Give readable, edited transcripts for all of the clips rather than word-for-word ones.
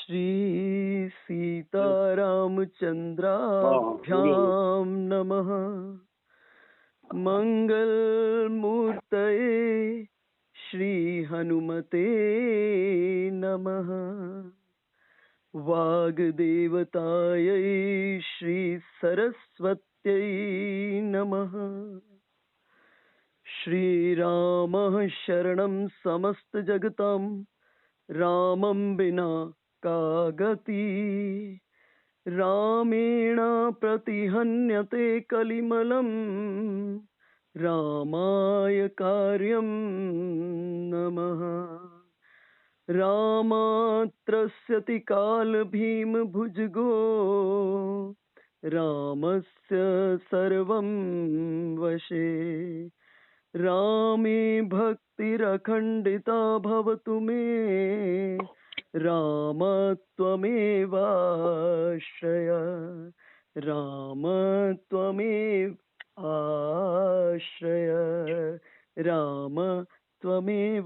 श्री सीतारामचन्द्राभ्यां नमः। मंगलमूर्तये श्री हनुमते नमः। वाग्देवतायै श्री सरस्वत्यै नमः। श्रीरामः शरणं समस्तजगतां, रामं विना का गति। रामेण प्रतिहन्यते कलिमलं, रामाय कार्यं नमः। रामात्रस्यति कालभीमभुजगो, रामस्य सर्वं वशे। रामे भक्तिरखण्डिता भवतु मे, राम त्वमेवाश्रय। राम त्वमेव आश्रय, राम त्वमेवाश्रय।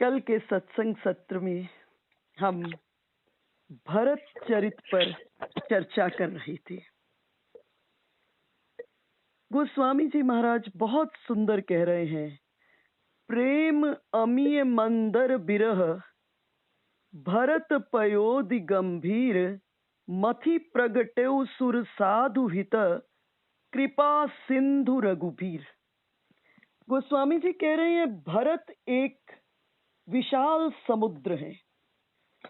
कल के सत्संग सत्र में हम भरत चरित पर चर्चा कर रहे थे। गोस्वामी जी महाराज बहुत सुंदर कह रहे हैं, प्रेम अमीय मंदर बिरह, भरत पयोधि गंभीर। मथि प्रगटेउ सुर साधु हित, कृपा सिंधु रघुबीर। गोस्वामी जी कह रहे हैं भरत एक विशाल समुद्र है।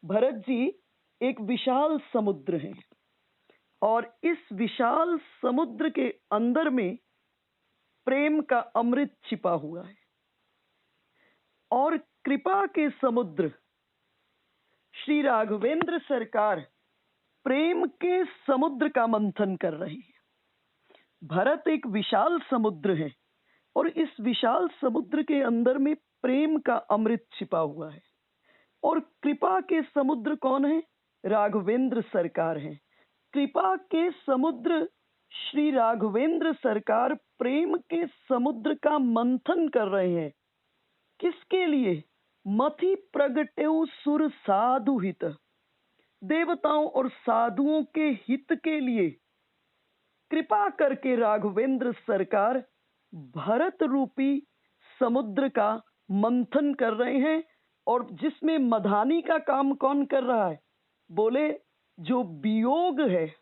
भरत जी एक विशाल समुद्र है और इस विशाल समुद्र के अंदर में प्रेम का अमृत छिपा हुआ है और कृपा के समुद्र श्री राघवेंद्र सरकार प्रेम के समुद्र का मंथन कर रहे हैं। भरत एक विशाल समुद्र है और इस विशाल समुद्र के अंदर में प्रेम का अमृत छिपा हुआ है और कृपा के समुद्र कौन है? राघवेंद्र सरकार है। कृपा के समुद्र श्री राघवेंद्र सरकार प्रेम के समुद्र का मंथन कर रहे हैं। किसके लिए? मथि प्रगटेउ सुर साधु हित, देवताओं और साधुओं के हित के लिए कृपा करके राघवेंद्र सरकार भरत रूपी समुद्र का मंथन कर रहे हैं। और जिसमें मधानी का काम कौन कर रहा है? बोले जो वियोग है,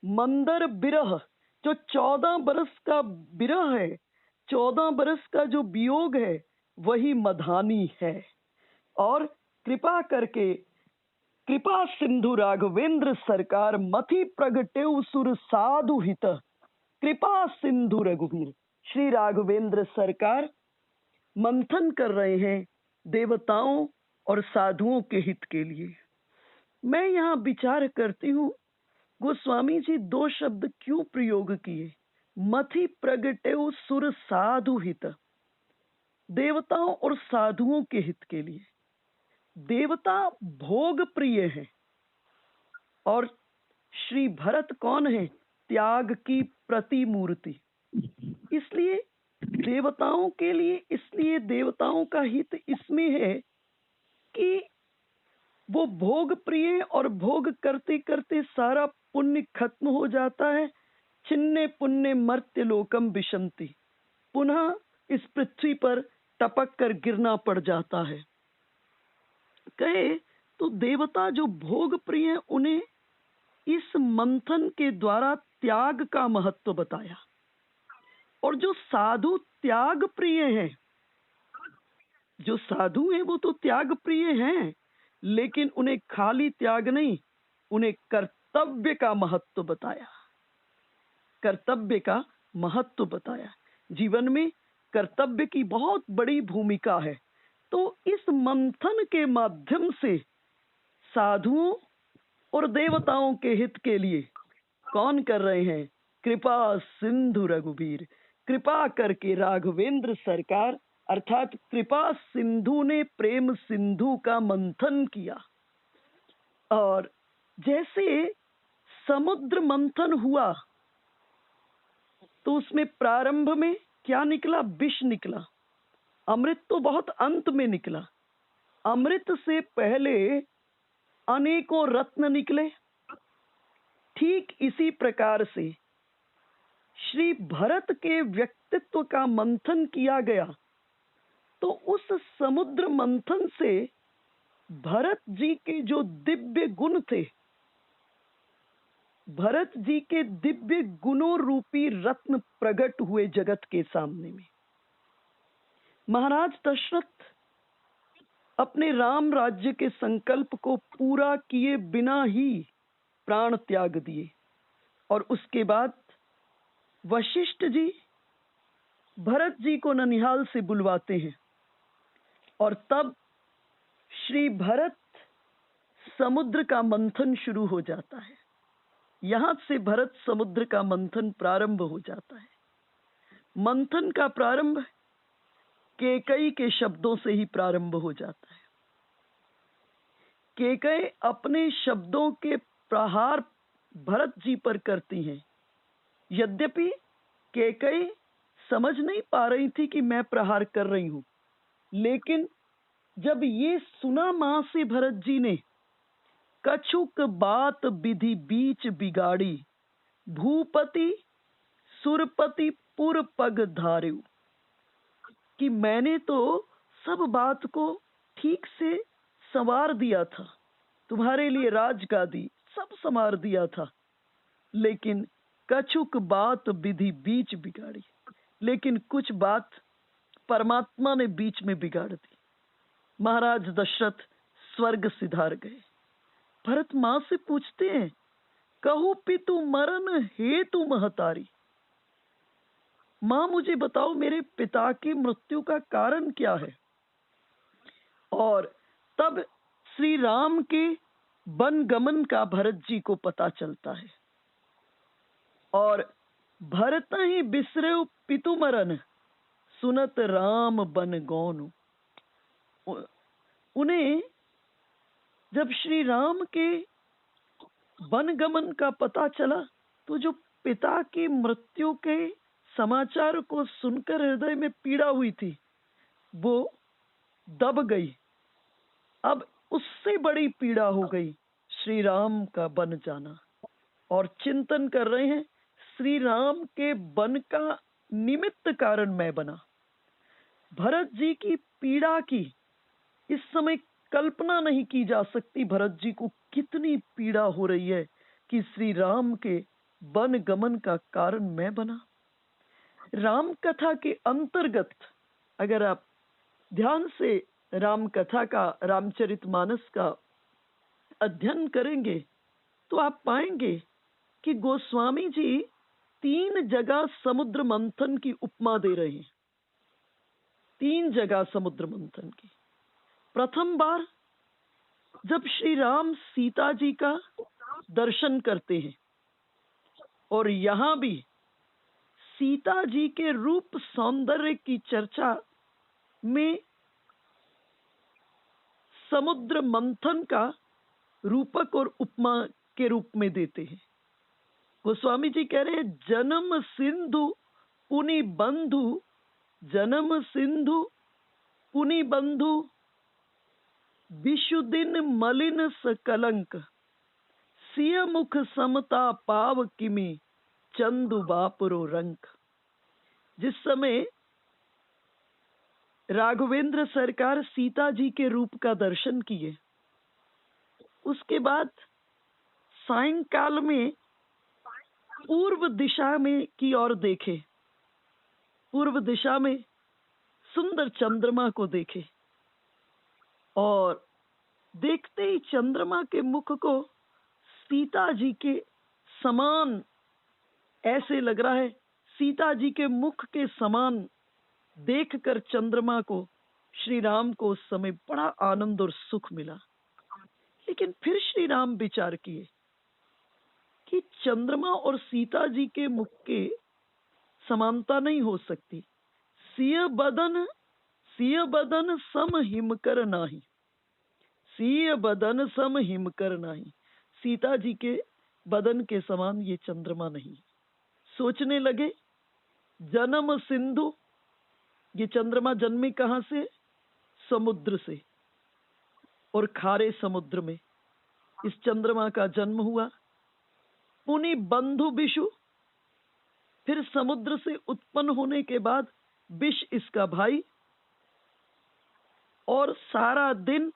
मंदर बिरह, जो 14 बरस का बिरह है, 14 बरस का जो वियोग है, वही मधानी है। और कृपा करके कृपा सिंधु राघवेंद्र सरकार मथि प्रगटेउ सुर साधु हित, कृपा सिंधु रघुबीर। श्री राघवेंद्र सरकार मंथन कर रहे हैं देवताओं और साधुओं के हित के लिए। मैं यहाँ विचार करती हूँ गोस्वामी जी 2 शब्द क्यों प्रयोग किए? मथि प्रगटेउ सुर साधु हित, देवताओं और साधुओं के हित के लिए। देवता भोग प्रिय हैं और श्री भरत कौन है? त्याग की प्रतिमूर्ति। इसलिए देवताओं के लिए, इसलिए देवताओं का हित इसमें है कि वो भोग प्रिय और भोग करते करते सारा पुण्य खत्म हो जाता है। छिन्ने पुण्य मर्त्य लोकम विशंति, पुनः इस पृथ्वी पर टपक कर गिरना पड़ जाता है। कहे तो देवता जो भोग प्रिय हैं उन्हें इस मंथन के द्वारा त्याग का महत्व बताया और जो साधु त्याग प्रिय हैं, जो साधु हैं वो तो त्याग प्रिय हैं, लेकिन उन्हें खाली त्याग नहीं, उन्हें कर्तव्य का महत्व बताया। कर्तव्य का महत्व बताया। जीवन में कर्तव्य की बहुत बड़ी भूमिका है। तो इस मंथन के माध्यम से साधुओं और देवताओं के हित के लिए कौन कर रहे हैं? कृपा सिंधु रघुबीर। कृपा करके राघवेंद्र सरकार अर्थात कृपा सिंधु ने प्रेम सिंधु का मंथन किया। और जैसे समुद्र मंथन हुआ तो उसमें प्रारंभ में क्या निकला? विष निकला। अमृत तो बहुत अंत में निकला। अमृत से पहले अनेकों रत्न निकले। ठीक इसी प्रकार से श्री भरत के व्यक्तित्व का मंथन किया गया, तो उस समुद्र मंथन से भरत जी के जो दिव्य गुण थे, भरत जी के दिव्य गुणों रूपी रत्न प्रकट हुए जगत के सामने में। महाराज दशरथ अपने राम राज्य के संकल्प को पूरा किए बिना ही प्राण त्याग दिए, और उसके बाद वशिष्ठ जी भरत जी को ननिहाल से बुलवाते हैं, और तब श्री भरत समुद्र का मंथन शुरू हो जाता है। यहां से भरत समुद्र का मंथन प्रारंभ हो जाता है। मंथन का प्रारंभ कैकेयी के शब्दों से ही प्रारंभ हो जाता है। कैकेयी अपने शब्दों के प्रहार भरत जी पर करती हैं। यद्यपि कैकेयी समझ नहीं पा रही थी कि मैं प्रहार कर रही हूं, लेकिन जब ये सुना मां से भरत जी ने, कछुक बात विधि बीच बिगाड़ी, भूपति सुरपति पुर पग धार्यु, कि मैंने तो सब बात को ठीक से संवार दिया था, तुम्हारे लिए राजगादी सब संवार दिया था, लेकिन कछुक बात विधि बीच बिगाड़ी, लेकिन कुछ बात परमात्मा ने बीच में बिगाड़ दी। महाराज दशरथ स्वर्ग सिधार गए। भरत मां से पूछते हैं, कहू पितु मरण हेतु महतारी, मां मुझे बताओ मेरे पिता की मृत्यु का कारण क्या है। और तब श्री राम के वन गमन का भरत जी को पता चलता है, और भरत ही बिसरे पितु मरण, सुनत राम बन गौनु। उन्हें जब श्री राम के वन गमन का पता चला, तो जो पिता की मृत्यु के समाचार को सुनकर हृदय में पीड़ा हुई थी, वो दब गई। अब उससे बड़ी पीड़ा हो गई श्री राम का बन जाना, और चिंतन कर रहे हैं श्री राम के बन का निमित्त कारण मैं बना। भरत जी की पीड़ा की इस समय कल्पना नहीं की जा सकती। भरत जी को कितनी पीड़ा हो रही है कि श्री राम के वन गमन का कारण मैं बना। राम कथा के अंतर्गत अगर आप ध्यान से राम कथा का, रामचरितमानस का अध्ययन करेंगे, तो आप पाएंगे कि गोस्वामी जी 3 जगह समुद्र मंथन की उपमा दे रहे हैं। 3 जगह समुद्र मंथन की। प्रथम बार जब श्री राम सीता जी का दर्शन करते हैं, और यहां भी सीता जी के रूप सौंदर्य की चर्चा में समुद्र मंथन का रूपक और उपमा के रूप में देते हैं। गोस्वामी जी कह रहे हैं, जन्म सिंधु पुनि बंधु, जन्म सिंधु पुनि बंधु, विशुदिन मलिन सकलंक, सिय मुख समता पाव किमी, चंदु बापरो रंक। जिस समय राघवेंद्र सरकार सीता जी के रूप का दर्शन किए, उसके बाद सायंकाल में पूर्व दिशा में की ओर देखे, पूर्व दिशा में सुंदर चंद्रमा को देखे, और देखते ही चंद्रमा के मुख को सीता जी के समान ऐसे लग रहा है, सीता जी के मुख के समान देखकर चंद्रमा को, श्री राम को उस समय बड़ा आनंद और सुख मिला। लेकिन फिर श्री राम विचार किए कि चंद्रमा और सीता जी के मुख के समानता नहीं हो सकती। सिय बदन सम हिमकर नाही, सिय बदन सम हिमकर नाही, सीता जी के बदन के समान ये चंद्रमा नहीं। सोचने लगे, जन्म सिंधु ये चंद्रमा जन्मे कहां से? समुद्र से, और खारे समुद्र में इस चंद्रमा का जन्म हुआ। पुनि बंधु विषु, फिर समुद्र से उत्पन्न होने के बाद विष इसका भाई, और सारा दिन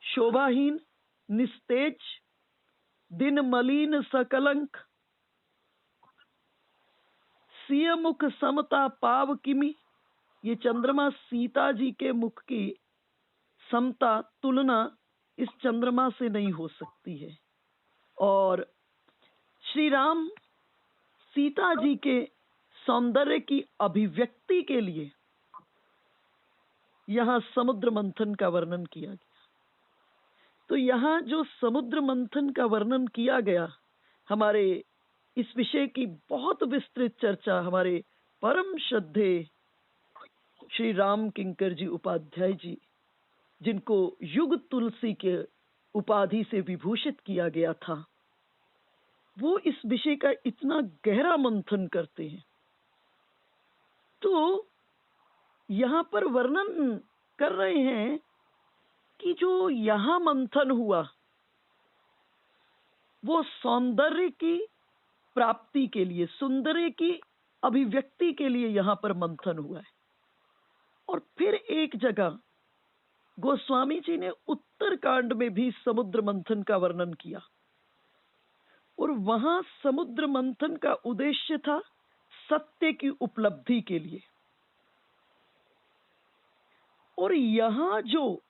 शोभाहीन, निस्तेज, दिन मलिन सकलंक, सिय मुख समता पाव किमि। ये चंद्रमा सीता जी के मुख की समता, तुलना इस चंद्रमा से नहीं हो सकती है। और श्री राम सीता जी के सौंदर्य की अभिव्यक्ति के लिए यहाँ समुद्र मंथन का वर्णन किया गया। तो यहाँ जो समुद्र मंथन का वर्णन किया गया, हमारे इस विषय की बहुत विस्तृत चर्चा हमारे परम श्रद्धे श्री राम किंकर जी उपाध्याय जी, जिनको युग तुलसी के उपाधि से विभूषित किया गया था, वो इस विषय का इतना गहरा मंथन करते हैं। तो यहाँ पर वर्णन कर रहे हैं कि जो यहाँ मंथन हुआ वो सौंदर्य की प्राप्ति के लिए, सौंदर्य की अभिव्यक्ति के लिए यहाँ पर मंथन हुआ है। और फिर एक जगह गोस्वामी जी ने उत्तरकांड में भी समुद्र मंथन का वर्णन किया, और वहां समुद्र मंथन का उद्देश्य था सत्य की उपलब्धि के लिए। और यहां जो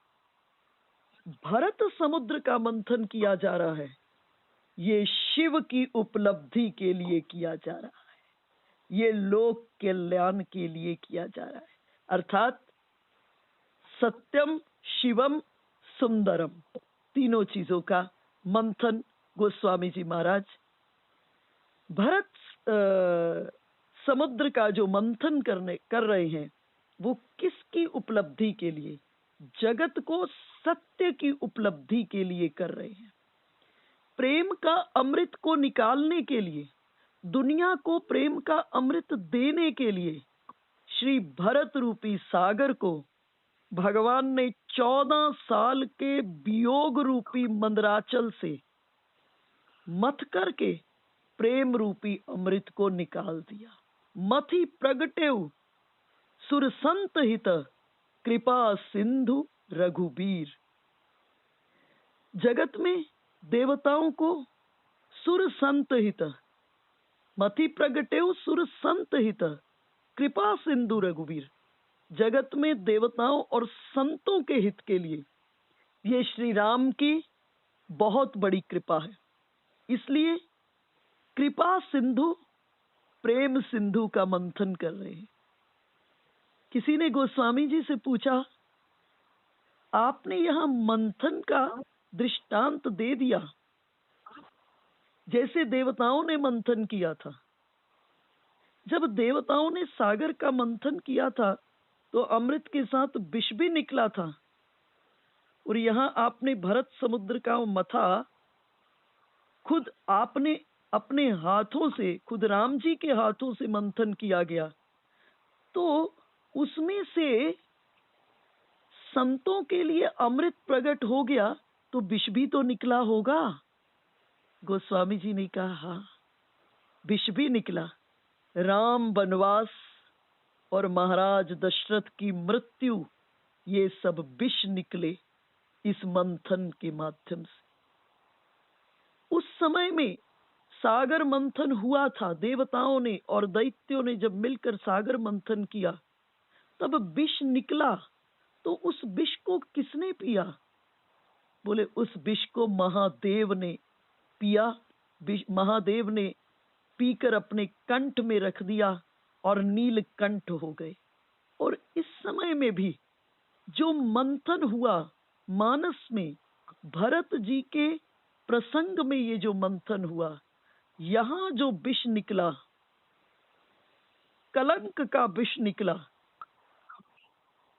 भरत समुद्र का मंथन किया जा रहा है, ये शिव की उपलब्धि के लिए किया जा रहा है, ये लोक कल्याण के लिए किया जा रहा है। अर्थात सत्यम, शिवम, सुंदरम, तीनों चीजों का मंथन गोस्वामी जी महाराज भरत समुद्र का जो मंथन कर रहे हैं, वो किसकी उपलब्धि के लिए? जगत को सत्य की उपलब्धि के लिए कर रहे हैं। प्रेम का अमृत को निकालने के लिए, दुनिया को प्रेम का अमृत देने के लिए श्री भरत रूपी सागर को भगवान ने 14 साल के वियोग रूपी मंदराचल से मथ करके प्रेम रूपी अमृत को निकाल दिया। मथि प्रगटेव सुर संत हित, कृपा सिंधु रघुबीर। जगत में देवताओं को सुर संत हित, मथि प्रगटेव सुर संत हित, कृपा सिंधु रघुबीर। जगत में देवताओं और संतों के हित के लिए ये श्री राम की बहुत बड़ी कृपा है। इसलिए कृपा सिंधु, प्रेम सिंधु का मंथन कर रहे हैं। किसी ने गोस्वामी जी से पूछा, आपने यहां मंथन का दृष्टांत दे दिया, जैसे देवताओं ने मंथन किया था। जब देवताओं ने सागर का मंथन किया था तो अमृत के साथ विष भी निकला था, और यहां आपने भरत समुद्र का मथा खुद आपने अपने हाथों से, खुद राम जी के हाथों से मंथन किया गया, तो उसमें से संतों के लिए अमृत प्रकट हो गया, तो विष भी तो निकला होगा। गोस्वामी जी ने कहा, हाँ, विष भी निकला। राम वनवास और महाराज दशरथ की मृत्यु, ये सब विष निकले इस मंथन के माध्यम से। उस समय में सागर मंथन हुआ था, देवताओं ने और दैत्यों ने जब मिलकर सागर मंथन किया, तब विष निकला। तो उस विष को किसने पिया? बोले, उस विष को महादेव ने पिया। महादेव ने पीकर अपने कंठ में रख दिया और नीलकंठ हो गए। और इस समय में भी जो मंथन हुआ मानस में, भरत जी के प्रसंग में ये जो मंथन हुआ, यहां जो विष निकला, कलंक का विष निकला,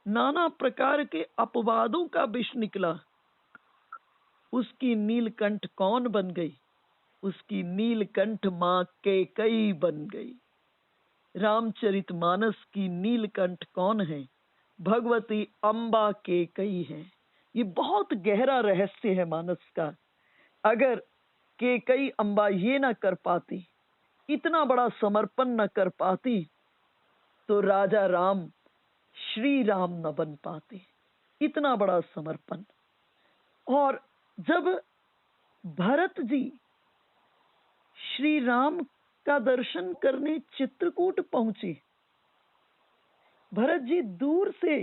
नाना प्रकार के अपवादों का विष निकला, उसकी नीलकंठ कौन बन गई? उसकी नीलकंठ मां कैकेयी बन गई। रामचरितमानस की नीलकंठ कौन है? भगवती अम्बा केकई है। ये बहुत गहरा रहस्य है मानस का। अगर केकई अम्बा ये ना कर पाती, इतना बड़ा समर्पण न कर पाती, तो राजा राम श्री राम न बन पाते। इतना बड़ा समर्पण। और जब भरत जी श्री राम का दर्शन करने चित्रकूट पहुंचे, भरत जी दूर से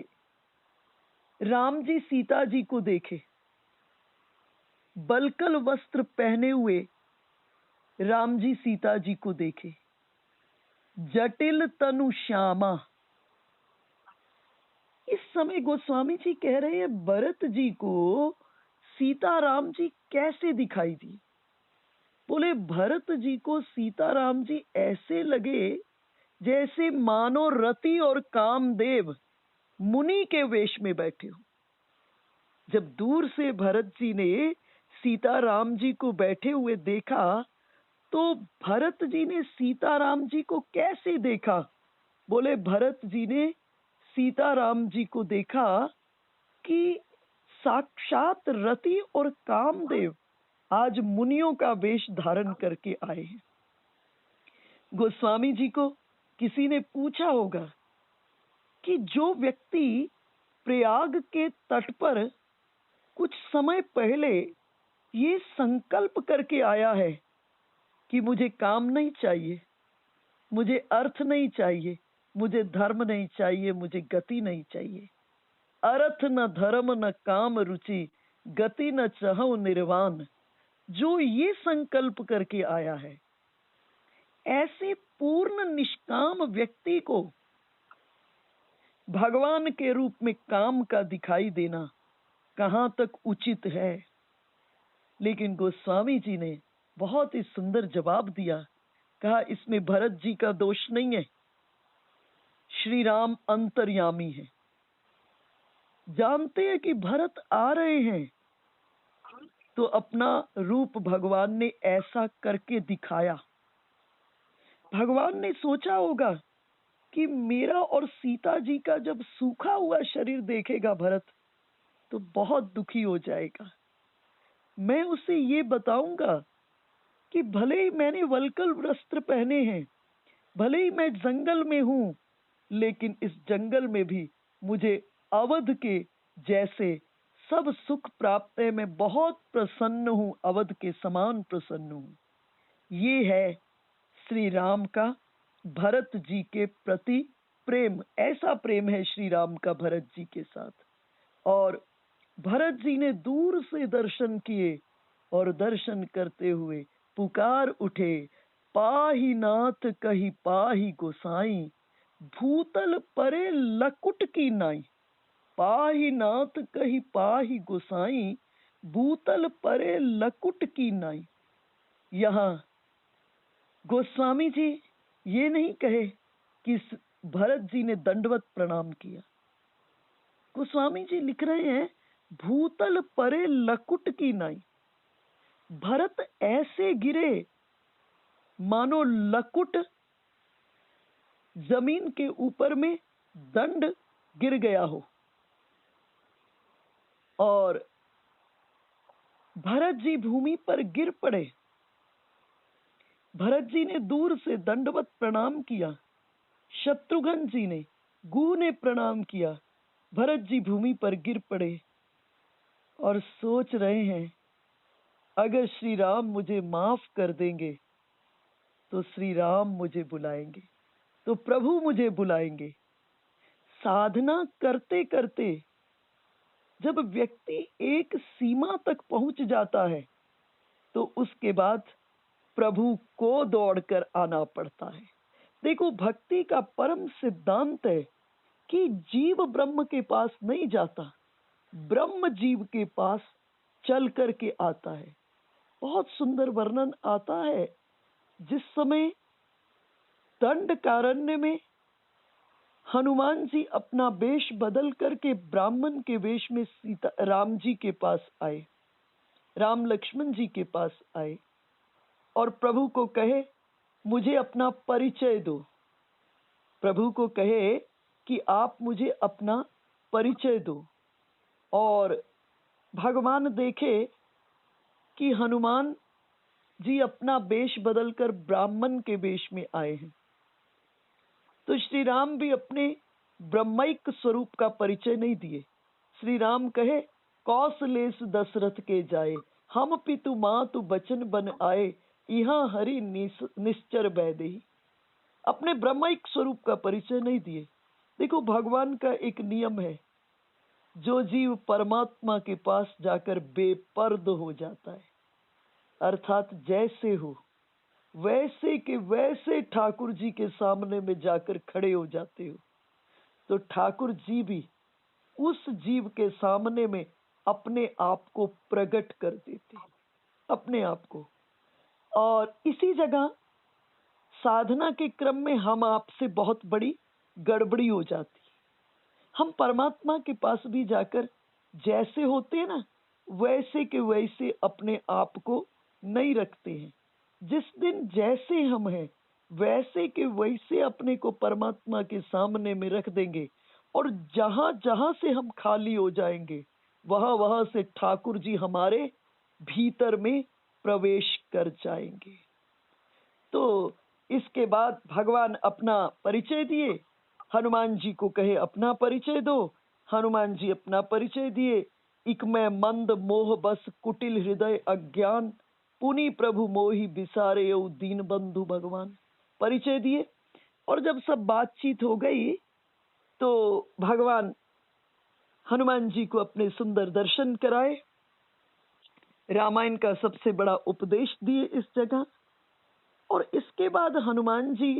राम जी सीता जी को देखे। बलकल वस्त्र पहने हुए राम जी सीता जी को देखे। जटिल तनु श्यामा। इस समय गोस्वामी जी कह रहे हैं भरत जी को सीताराम जी कैसे दिखाई दी। बोले भरत जी को सीताराम जी ऐसे लगे जैसे मानो रति और कामदेव मुनि के वेश में बैठे हो। जब दूर से भरत जी ने सीताराम जी को बैठे हुए देखा, तो भरत जी ने सीताराम जी को कैसे देखा? बोले भरत जी ने सीताराम जी को देखा कि साक्षात रति और कामदेव आज मुनियों का वेश धारण करके आए हैं। गोस्वामी जी को किसी ने पूछा होगा कि जो व्यक्ति प्रयाग के तट पर कुछ समय पहले ये संकल्प करके आया है कि मुझे काम नहीं चाहिए, मुझे अर्थ नहीं चाहिए, मुझे धर्म नहीं चाहिए, मुझे गति नहीं चाहिए, अर्थ न धर्म न काम रुचि, गति न चाहूं निर्वाण, जो ये संकल्प करके आया है, ऐसे पूर्ण निष्काम व्यक्ति को भगवान के रूप में काम का दिखाई देना कहां तक उचित है? लेकिन गोस्वामी जी ने बहुत ही सुंदर जवाब दिया। कहा इसमें भरत जी का दोष नहीं है, श्री राम अंतर्यामी है। जानते हैं कि भरत आ रहे हैं, तो अपना रूप भगवान ने ऐसा करके दिखाया। भगवान ने सोचा होगा कि मेरा और सीता जी का जब सूखा हुआ शरीर देखेगा भरत, तो बहुत दुखी हो जाएगा। मैं उसे ये बताऊंगा कि भले ही मैंने वल्कल वस्त्र पहने हैं, भले ही मैं जंगल में हूं, लेकिन इस जंगल में भी मुझे अवध के जैसे सब सुख प्राप्त है। मैं बहुत प्रसन्न हूं, अवध के समान प्रसन्न हूं। ये है श्री राम का भरत जी के प्रति प्रेम। ऐसा प्रेम है श्री राम का भरत जी के साथ। और भरत जी ने दूर से दर्शन किए और दर्शन करते हुए पुकार उठे, पाहि नाथ कही पाहि गोसाई, भूतल परे लकुट की नाई। पाहि नाथ कही पाहि गोसाई, भूतल परे लकुट की नाई। यहाँ गोस्वामी जी ये नहीं कहे कि भरत जी ने दंडवत प्रणाम किया। गोस्वामी जी लिख रहे हैं भूतल परे लकुट की नाई। भरत ऐसे गिरे मानो लकुट जमीन के ऊपर में दंड गिर गया हो। और भरत जी भूमि पर गिर पड़े। भरत जी ने दूर से दंडवत प्रणाम किया, शत्रुघ्न जी ने, गु ने प्रणाम किया। भरत जी भूमि पर गिर पड़े और सोच रहे हैं अगर श्री राम मुझे माफ कर देंगे तो श्री राम मुझे बुलाएंगे, तो प्रभु मुझे बुलाएंगे। साधना करते करते जब व्यक्ति एक सीमा तक पहुंच जाता है, तो उसके बाद प्रभु को दौड़कर आना पड़ता है। देखो, भक्ति का परम सिद्धांत है कि जीव ब्रह्म के पास नहीं जाता, ब्रह्म जीव के पास चल करके आता है। बहुत सुंदर वर्णन आता है, जिस समय दंडकारण्य में हनुमान जी अपना वेश बदल करके ब्राह्मण के वेश में सीता राम जी के पास आए, राम लक्ष्मण जी के पास आए और प्रभु को कहे मुझे अपना परिचय दो। प्रभु को कहे कि आप मुझे अपना परिचय दो। और भगवान देखे कि हनुमान जी अपना वेश बदलकर ब्राह्मण के वेश में आए हैं, तो श्री राम भी अपने ब्रह्मैक स्वरूप का परिचय नहीं दिए। श्री राम कहे, कौशलेश दशरथ के जाए, हम पितु मातु बचन बन आए, यहाँ हरि निश्चर बैदेही। अपने ब्रह्मैक स्वरूप का परिचय नहीं दिए। देखो, भगवान का एक नियम है, जो जीव परमात्मा के पास जाकर बेपर्द हो जाता है, अर्थात जैसे हो वैसे के वैसे ठाकुर जी के सामने में जाकर खड़े हो जाते हो, तो ठाकुर जी भी उस जीव के सामने में अपने आप को प्रकट कर देते, अपने आप को। और इसी जगह साधना के क्रम में हम आपसे बहुत बड़ी गड़बड़ी हो जाती। हम परमात्मा के पास भी जाकर जैसे होते हैं ना, वैसे के वैसे अपने आप को नहीं रखते हैं। जिस दिन जैसे हम हैं वैसे के वैसे अपने को परमात्मा के सामने में रख देंगे, और जहां जहां से हम खाली हो जाएंगे वहां वहां से ठाकुर जी हमारे भीतर में प्रवेश कर जाएंगे। तो इसके बाद भगवान अपना परिचय दिए। हनुमान जी को कहे अपना परिचय दो। हनुमान जी अपना परिचय दिए। इक मैं मंद मोह बस कुटिल हृदय अज्ञान, पुनि प्रभु मोहि बिसारे यौ दीन बंधु भगवान। परिचय दिए। और जब सब बातचीत हो गई तो भगवान हनुमान जी को अपने सुंदर दर्शन कराए, रामायण का सबसे बड़ा उपदेश दिए इस जगह। और इसके बाद हनुमान जी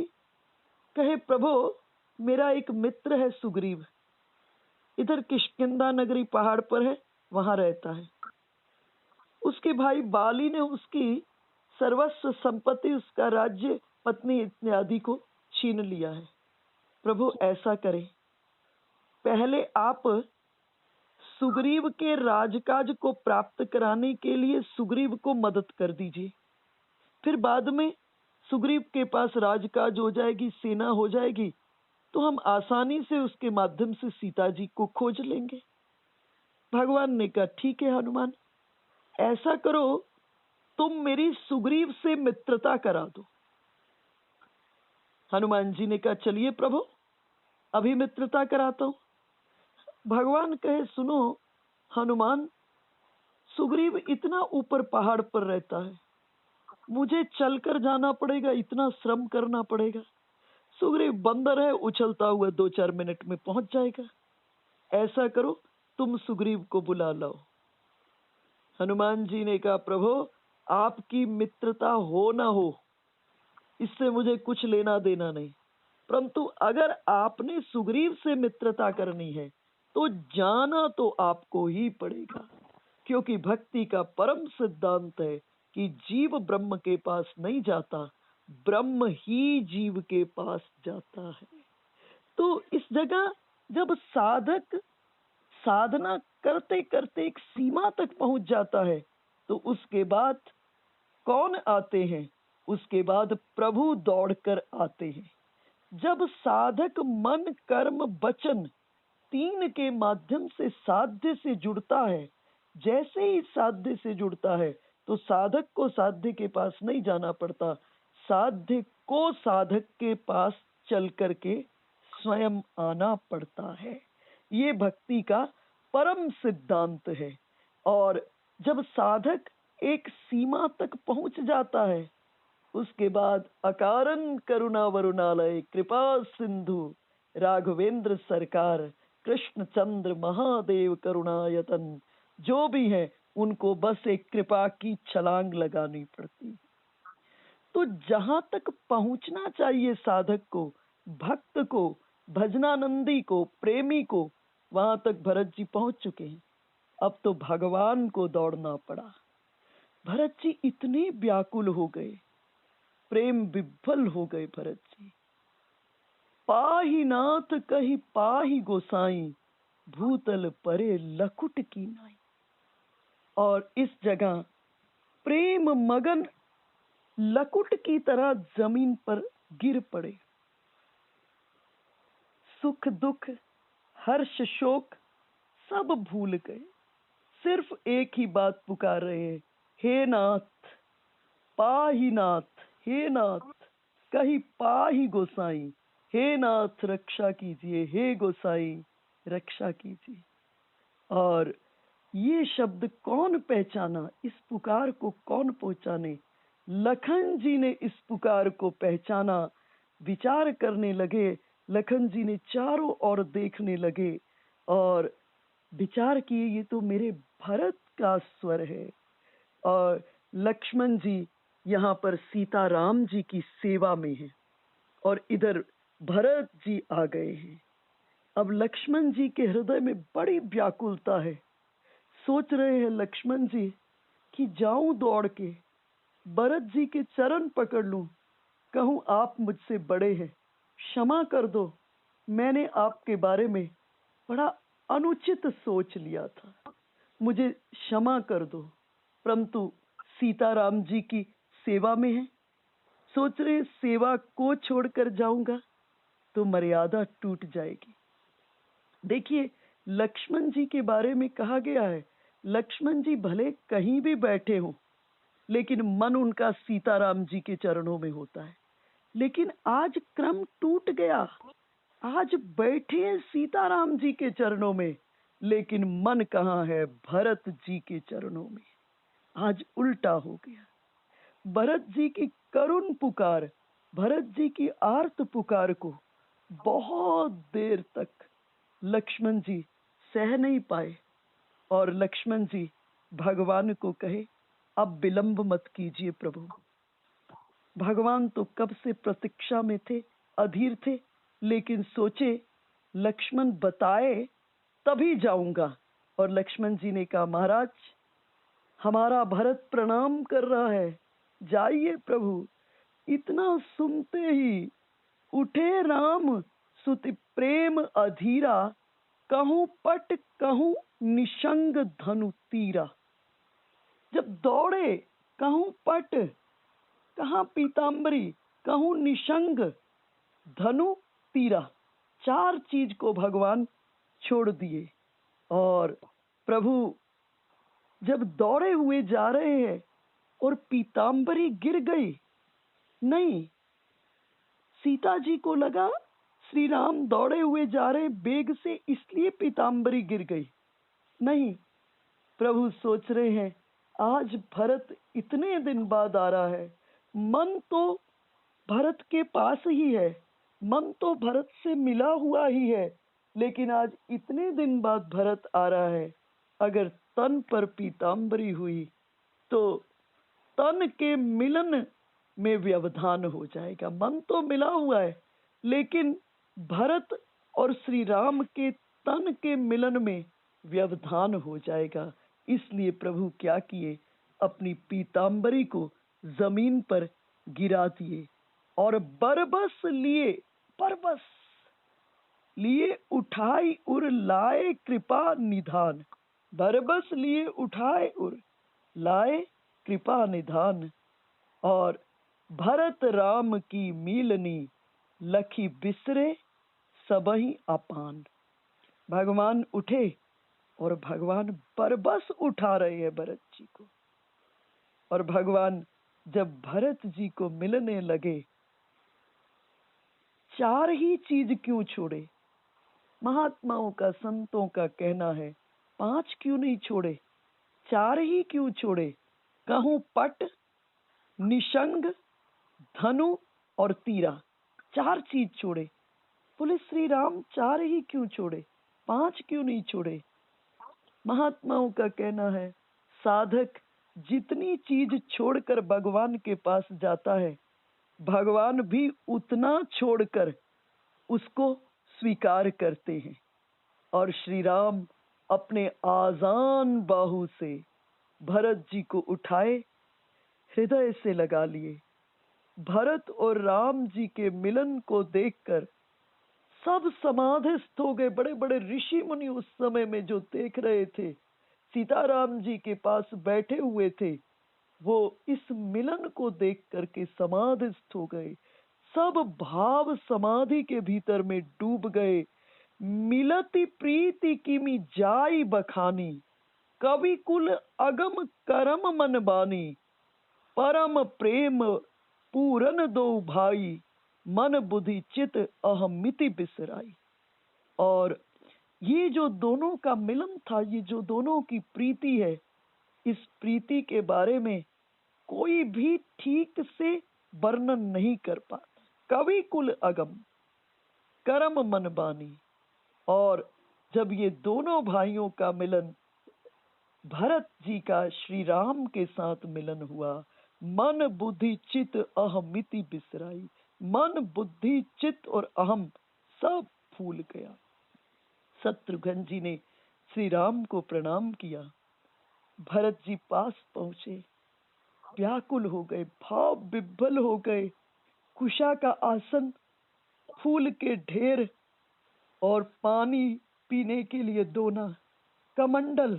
कहे, प्रभु मेरा एक मित्र है सुग्रीव, इधर किष्किंधा नगरी पहाड़ पर है, वहां रहता है। उसके भाई बाली ने उसकी सर्वस्व संपत्ति, उसका राज्य, पत्नी इत्यादि को छीन लिया है। प्रभु ऐसा करें, पहले आप सुग्रीव के राजकाज को प्राप्त कराने के लिए सुग्रीव को मदद कर दीजिए, फिर बाद में सुग्रीव के पास राजकाज हो जाएगी, सेना हो जाएगी, तो हम आसानी से उसके माध्यम से सीता जी को खोज लेंगे। भगवान ने कहा, ठीक है हनुमान, ऐसा करो, तुम मेरी सुग्रीव से मित्रता करा दो। हनुमान जी ने कहा, चलिए प्रभु, अभी मित्रता कराता हूं। भगवान कहे, सुनो हनुमान, सुग्रीव इतना ऊपर पहाड़ पर रहता है, मुझे चलकर जाना पड़ेगा, इतना श्रम करना पड़ेगा। सुग्रीव बंदर है, उछलता हुआ 2-4 मिनट में पहुंच जाएगा। ऐसा करो, तुम सुग्रीव को बुला लाओ। हनुमान जी ने कहा, प्रभु आपकी मित्रता हो ना हो इससे मुझे कुछ लेना देना नहीं, परंतु अगर आपने सुग्रीव से मित्रता करनी है तो जाना तो आपको ही पड़ेगा, क्योंकि भक्ति का परम सिद्धांत है कि जीव ब्रह्म के पास नहीं जाता, ब्रह्म ही जीव के पास जाता है। तो इस जगह जब साधक साधना करते करते एक सीमा तक पहुंच जाता है, तो उसके बाद कौन आते हैं? उसके बाद प्रभु दौड़कर आते हैं। जब साधक मन कर्म वचन 3 के माध्यम से साध्य से जुड़ता है, जैसे ही साध्य से जुड़ता है तो साधक को साध्य के पास नहीं जाना पड़ता, साध्य को साधक के पास चल करके स्वयं आना पड़ता है। ये भक्ति का परम सिद्धांत है। और जब साधक एक सीमा तक पहुंच जाता है, उसके बाद अकारण करुणा वरुणालय कृपा सिंधु राघवेंद्र सरकार कृष्णचंद्र महादेव करुणायतन, जो भी है उनको बस एक कृपा की छलांग लगानी पड़ती। तो जहां तक पहुंचना चाहिए साधक को, भक्त को, भजनानंदी को, प्रेमी को, वहां तक भरत जी पहुंच चुके हैं। अब तो भगवान को दौड़ना पड़ा। भरत जी इतने व्याकुल हो गए, प्रेम विभ्वल हो गए भरत जी। पाहि नाथ कहि पाहि गोसाई, भूतल परे लकुट की नाई। और इस जगह प्रेम मगन लकुट की तरह जमीन पर गिर पड़े। सुख दुख, हर्ष शोक सब भूल गए। सिर्फ एक ही बात पुकार रहे हैं, हे नाथ पाहि नाथ, हे नाथ कहीं पाहि गोसाई, हे नाथ रक्षा कीजिए, हे गोसाई रक्षा कीजिए। और ये शब्द कौन पहचाना, इस पुकार को कौन पहचाने? लखन जी ने इस पुकार को पहचाना। विचार करने लगे, लखन जी ने चारों ओर देखने लगे और विचार किए, ये तो मेरे भरत का स्वर है। और लक्ष्मण जी यहाँ पर सीताराम जी की सेवा में हैं और इधर भरत जी आ गए हैं। अब लक्ष्मण जी के हृदय में बड़ी व्याकुलता है। सोच रहे हैं लक्ष्मण जी कि जाऊं दौड़ के भरत जी के चरण पकड़ लूं, कहूं आप मुझसे बड़े हैं, क्षमा कर दो, मैंने आपके बारे में बड़ा अनुचित सोच लिया था, मुझे क्षमा कर दो। परंतु सीताराम जी की सेवा में है, सोच रहे सेवा को छोड़कर जाऊंगा तो मर्यादा टूट जाएगी। देखिए, लक्ष्मण जी के बारे में कहा गया है, लक्ष्मण जी भले कहीं भी बैठे हों, लेकिन मन उनका सीताराम जी के चरणों में होता है। लेकिन आज क्रम टूट गया, आज बैठे हैं सीताराम जी के चरणों में, लेकिन मन कहाँ है? भरत जी के चरणों में। आज उल्टा हो गया। भरत जी की करुण पुकार, भरत जी की आर्त पुकार को बहुत देर तक लक्ष्मण जी सह नहीं पाए और लक्ष्मण जी भगवान को कहे, अब विलंब मत कीजिए प्रभु। भगवान तो कब से प्रतीक्षा में थे, अधीर थे, लेकिन सोचे लक्ष्मण बताए तभी जाऊंगा। और लक्ष्मण जी ने कहा, महाराज हमारा भरत प्रणाम कर रहा है, जाइए प्रभु। इतना सुनते ही उठे राम सुति प्रेम अधीरा, कहूं पट कहूं निशंग धनु तीरा। जब दौड़े, कहूं पट, कहां पीतांबरी, कहूं निशंग, धनु तीरा, चार चीज को भगवान छोड़ दिए। और प्रभु जब दौड़े हुए जा रहे हैं और पीतांबरी गिर गई, नहीं, सीता जी को लगा श्री राम दौड़े हुए जा रहे बेग से इसलिए पीतांबरी गिर गई, नहीं, प्रभु सोच रहे हैं आज भरत इतने दिन बाद आ रहा है, मन तो भरत के पास ही है, मन तो भरत से मिला हुआ ही है, लेकिन आज इतने दिन बाद भरत आ रहा है, अगर तन पर पीतांबरी हुई तो तन के मिलन में व्यवधान हो जाएगा। मन तो मिला हुआ है, लेकिन भरत और श्री राम के तन के मिलन में व्यवधान हो जाएगा। इसलिए प्रभु क्या किए, अपनी पीतांबरी को जमीन पर गिरा दिए और बरबस लिए, बरबस लिए उठाई उर लाए कृपा निधान, बरबस लिए उठाए उर लाए कृपा निधान। और भरत राम की मीलनी लखी बिसरे सबही अपान। भगवान उठे और भगवान बरबस उठा रहे हैं भरत जी को। और भगवान जब भरत जी को मिलने लगे, चार ही चीज क्यों छोड़े? महात्माओं का, संतों का कहना है, पांच क्यों नहीं छोड़े, चार ही क्यों छोड़े? कहूं पट, निशंग, धनु और तीरा, चार चीज छोड़े। बोले श्री राम चार ही क्यों छोड़े, पांच क्यों नहीं छोड़े? महात्माओं का कहना है, साधक जितनी चीज छोड़कर भगवान के पास जाता है, भगवान भी उतना छोड़कर उसको स्वीकार करते हैं। और श्री राम अपने आजान बाहु से भरत जी को उठाए, हृदय से लगा लिए। भरत और राम जी के मिलन को देखकर सब समाधिस्थ हो गए। बड़े बड़े ऋषि मुनि उस समय में जो देख रहे थे, सीताराम जी के पास बैठे हुए थे, वो इस मिलन को देख करके समाधिस्थ हो गए। सब भाव समाधि के भीतर में डूब गए मिलति प्रीति किमि जाई बखानी, कवि कुल अगम करम मन बानी, परम प्रेम पूरन दो भाई, मन बुद्धि चित अहमिति बिसराई। और ये जो दोनों का मिलन था, ये जो दोनों की प्रीति है, इस प्रीति के बारे में कोई भी ठीक से वर्णन नहीं कर पाता। कवि कुल अगम करम मन बानी। और जब ये दोनों भाइयों का मिलन, भरत जी का श्री राम के साथ मिलन हुआ, मन बुद्धि चित अहमिति बिसराई। मन बुद्धि चित और अहम सब भूल गया। शत्रुघ्न जी ने श्री राम को प्रणाम किया। भरत जी पास पहुंचे, व्याकुल हो गए, भाव विभ्वल हो गए। कुशा का आसन, फूल के ढेर और पानी पीने के लिए दोना, कमंडल।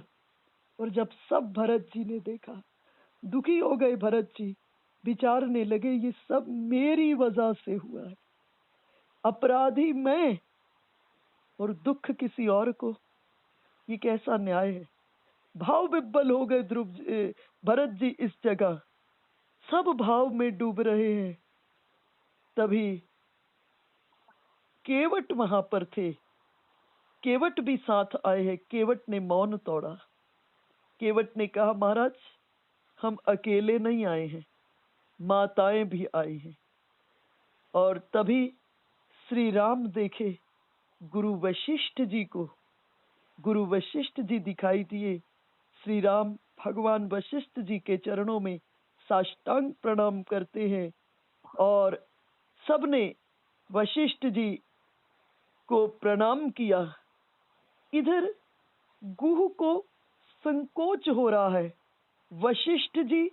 और जब सब भरत जी ने देखा, दुखी हो गए भरत जी, विचारने लगे ये सब मेरी वजह से हुआ है, अपराधी मैं और दुख किसी और को, ये कैसा न्याय है। भाव विभ्वल हो गए भरत जी इस जगह, सब भाव में डूब रहे हैं। तभी केवट वहां पर थे, केवट भी साथ आए हैं। केवट ने मौन तोड़ा। केवट ने कहा, महाराज हम अकेले नहीं आए हैं, माताएं भी आई हैं। और तभी श्री राम देखे गुरु वशिष्ठ जी को। गुरु वशिष्ठ जी दिखाई दिए। श्री राम भगवान वशिष्ठ जी के चरणों में साष्टांग प्रणाम करते हैं और सबने वशिष्ठ जी को प्रणाम किया। इधर गुह को संकोच हो रहा है वशिष्ठ जी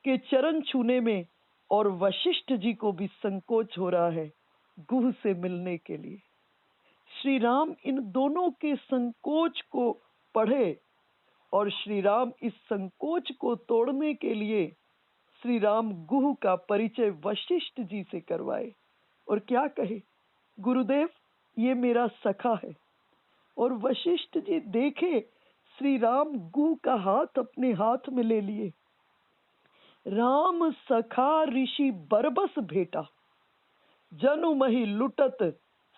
के चरण छूने में, और वशिष्ठ जी को भी संकोच हो रहा है गुह से मिलने के लिए। श्री राम इन दोनों के संकोच को पढ़े और श्री राम इस संकोच को तोड़ने के लिए श्री राम गुह का परिचय वशिष्ठ जी से करवाए। और क्या कहे, गुरुदेव ये मेरा सखा है। और वशिष्ठ जी देखे श्री राम गुह का हाथ अपने हाथ में ले लिए। राम सखा ऋषि बरबस भेटा, जनु मही लुटत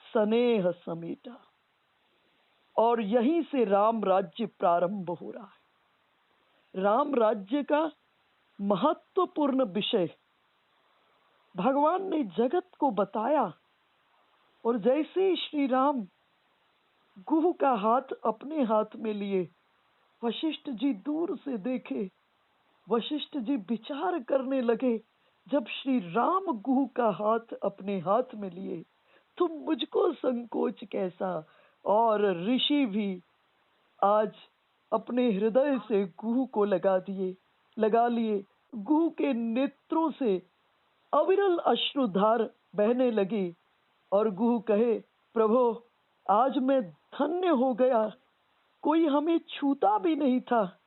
स्नेह समेटा। और यहीं से राम राज्य प्रारंभ हो रहा है। राम राज्य का महत्वपूर्ण विषय भगवान ने जगत को बताया। और जैसे श्री राम गुह का हाथ अपने हाथ में लिए, वशिष्ठ जी दूर से देखे। वशिष्ठ जी विचार करने लगे, जब श्री राम गुह का हाथ अपने हाथ में लिए तो मुझको संकोच कैसा। और ऋषि भी आज अपने हृदय से गुह को लगा लिए। गुह के नेत्रों से अविरल अश्रुधार बहने लगी और गुह कहे, प्रभो आज मैं धन्य हो गया, कोई हमें छूता भी नहीं था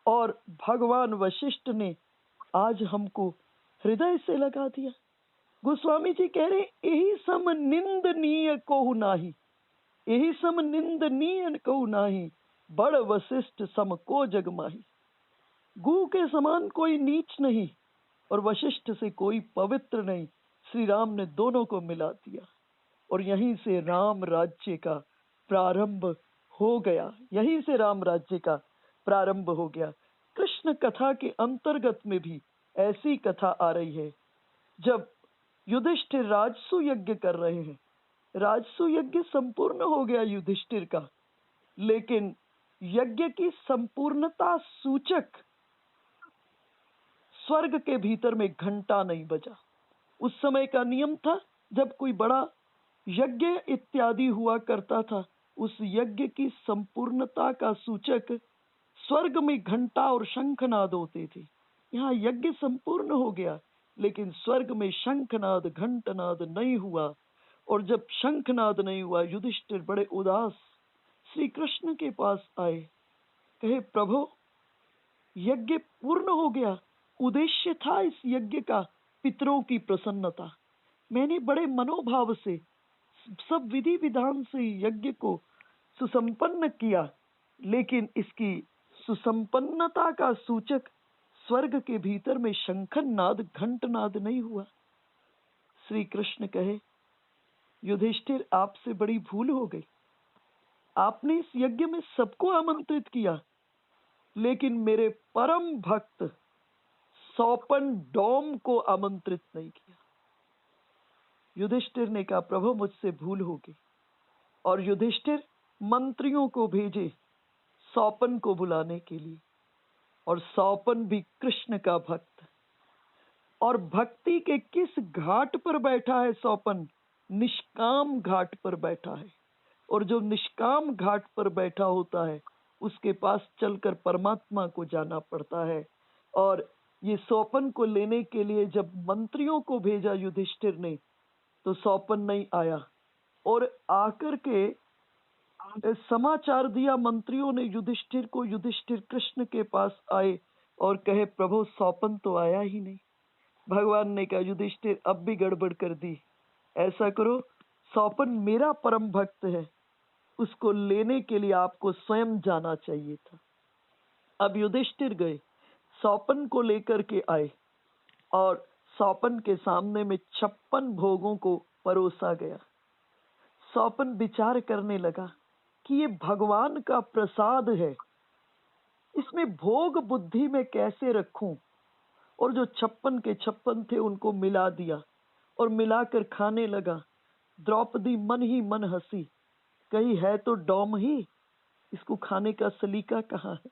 और भगवान वशिष्ठ ने आज हमको हृदय से लगा दिया। गोस्वामी जी कह रहे, यही सम निंदनीय कहु नाही, यही सम निंदनीय कहु नाही, बड़ वशिष्ठ सम को जग माही। गुह के समान कोई नीच नहीं और वशिष्ठ से कोई पवित्र नहीं। श्री राम ने दोनों को मिला दिया और यहीं से राम राज्य का प्रारंभ हो गया। यहीं से राम राज्य का प्रारंभ हो गया। कृष्ण कथा के अंतर्गत में भी ऐसी कथा आ रही है। जब युधिष्ठिर राजसु यज्ञ कर रहे हैं, राजसु यज्ञ संपूर्ण हो गया युधिष्ठिर का, लेकिन यज्ञ की संपूर्णता सूचक स्वर्ग के भीतर में घंटा नहीं बजा। उस समय का नियम था, जब कोई बड़ा यज्ञ इत्यादि हुआ करता था, उस यज्ञ की संपूर्णता का सूचक स्वर्ग में घंटा और शंखनाद होते थे। यहाँ यज्ञ संपूर्ण हो गया, लेकिन स्वर्ग में शंखनाद घंटनाद नहीं हुआ। और जब शंखनाद नहीं हुआ, युधिष्ठिर बड़े उदास श्री कृष्ण के पास आए। कहे, प्रभु यज्ञ पूर्ण हो गया, उद्देश्य था इस यज्ञ का पितरों की प्रसन्नता। मैंने बड़े मनोभाव से सब विधि विधान से यज्ञ को सुसंपन्न किया, लेकिन इसकी सुसंपन्नता का सूचक स्वर्ग के भीतर में शंखन नाद घंट नाद नहीं हुआ। श्री कृष्ण कहे, युधिष्ठिर आपसे बड़ी भूल हो गई। आपने इस यज्ञ में सबको आमंत्रित किया, लेकिन मेरे परम भक्त सौपन डोम को आमंत्रित नहीं किया। युधिष्ठिर ने कहा, प्रभु मुझसे भूल होगी। और युधिष्ठिर मंत्रियों को भेजे सौपन को बुलाने के लिए, और सौपन भी कृष्ण का भक्त। और भक्ति के किस घाट पर बैठा है सौपन? निष्काम घाट पर बैठा है। और जो निष्काम घाट पर बैठा होता है उसके पास चलकर परमात्मा को जाना पड़ता है। और ये सौपन को लेने के लिए जब मंत्रियों को भेजा युधिष्ठिर ने, तो सौपन नहीं आया। और आकर के समाचार दिया मंत्रियों ने युधिष्ठिर को। युधिष्ठिर कृष्ण के पास आए और कहे, प्रभु सौपन तो आया ही नहीं। भगवान ने कहा, युधिष्ठिर अब भी गड़बड़ कर दी। ऐसा करो, सौपन मेरा परम भक्त है, उसको लेने के लिए आपको स्वयं जाना चाहिए था। अब युधिष्ठिर गए, सौपन को लेकर के आए, और सौपन के सामने में 56 भोगों को परोसा गया। सौपन विचार करने लगा कि ये भगवान का प्रसाद है, इसमें भोग बुद्धि में कैसे रखूं। और जो 56 के 56 थे उनको मिला दिया और मिलाकर खाने लगा। द्रौपदी मन ही मन हंसी, कही है तो डोम ही, इसको खाने का सलीका कहाँ है।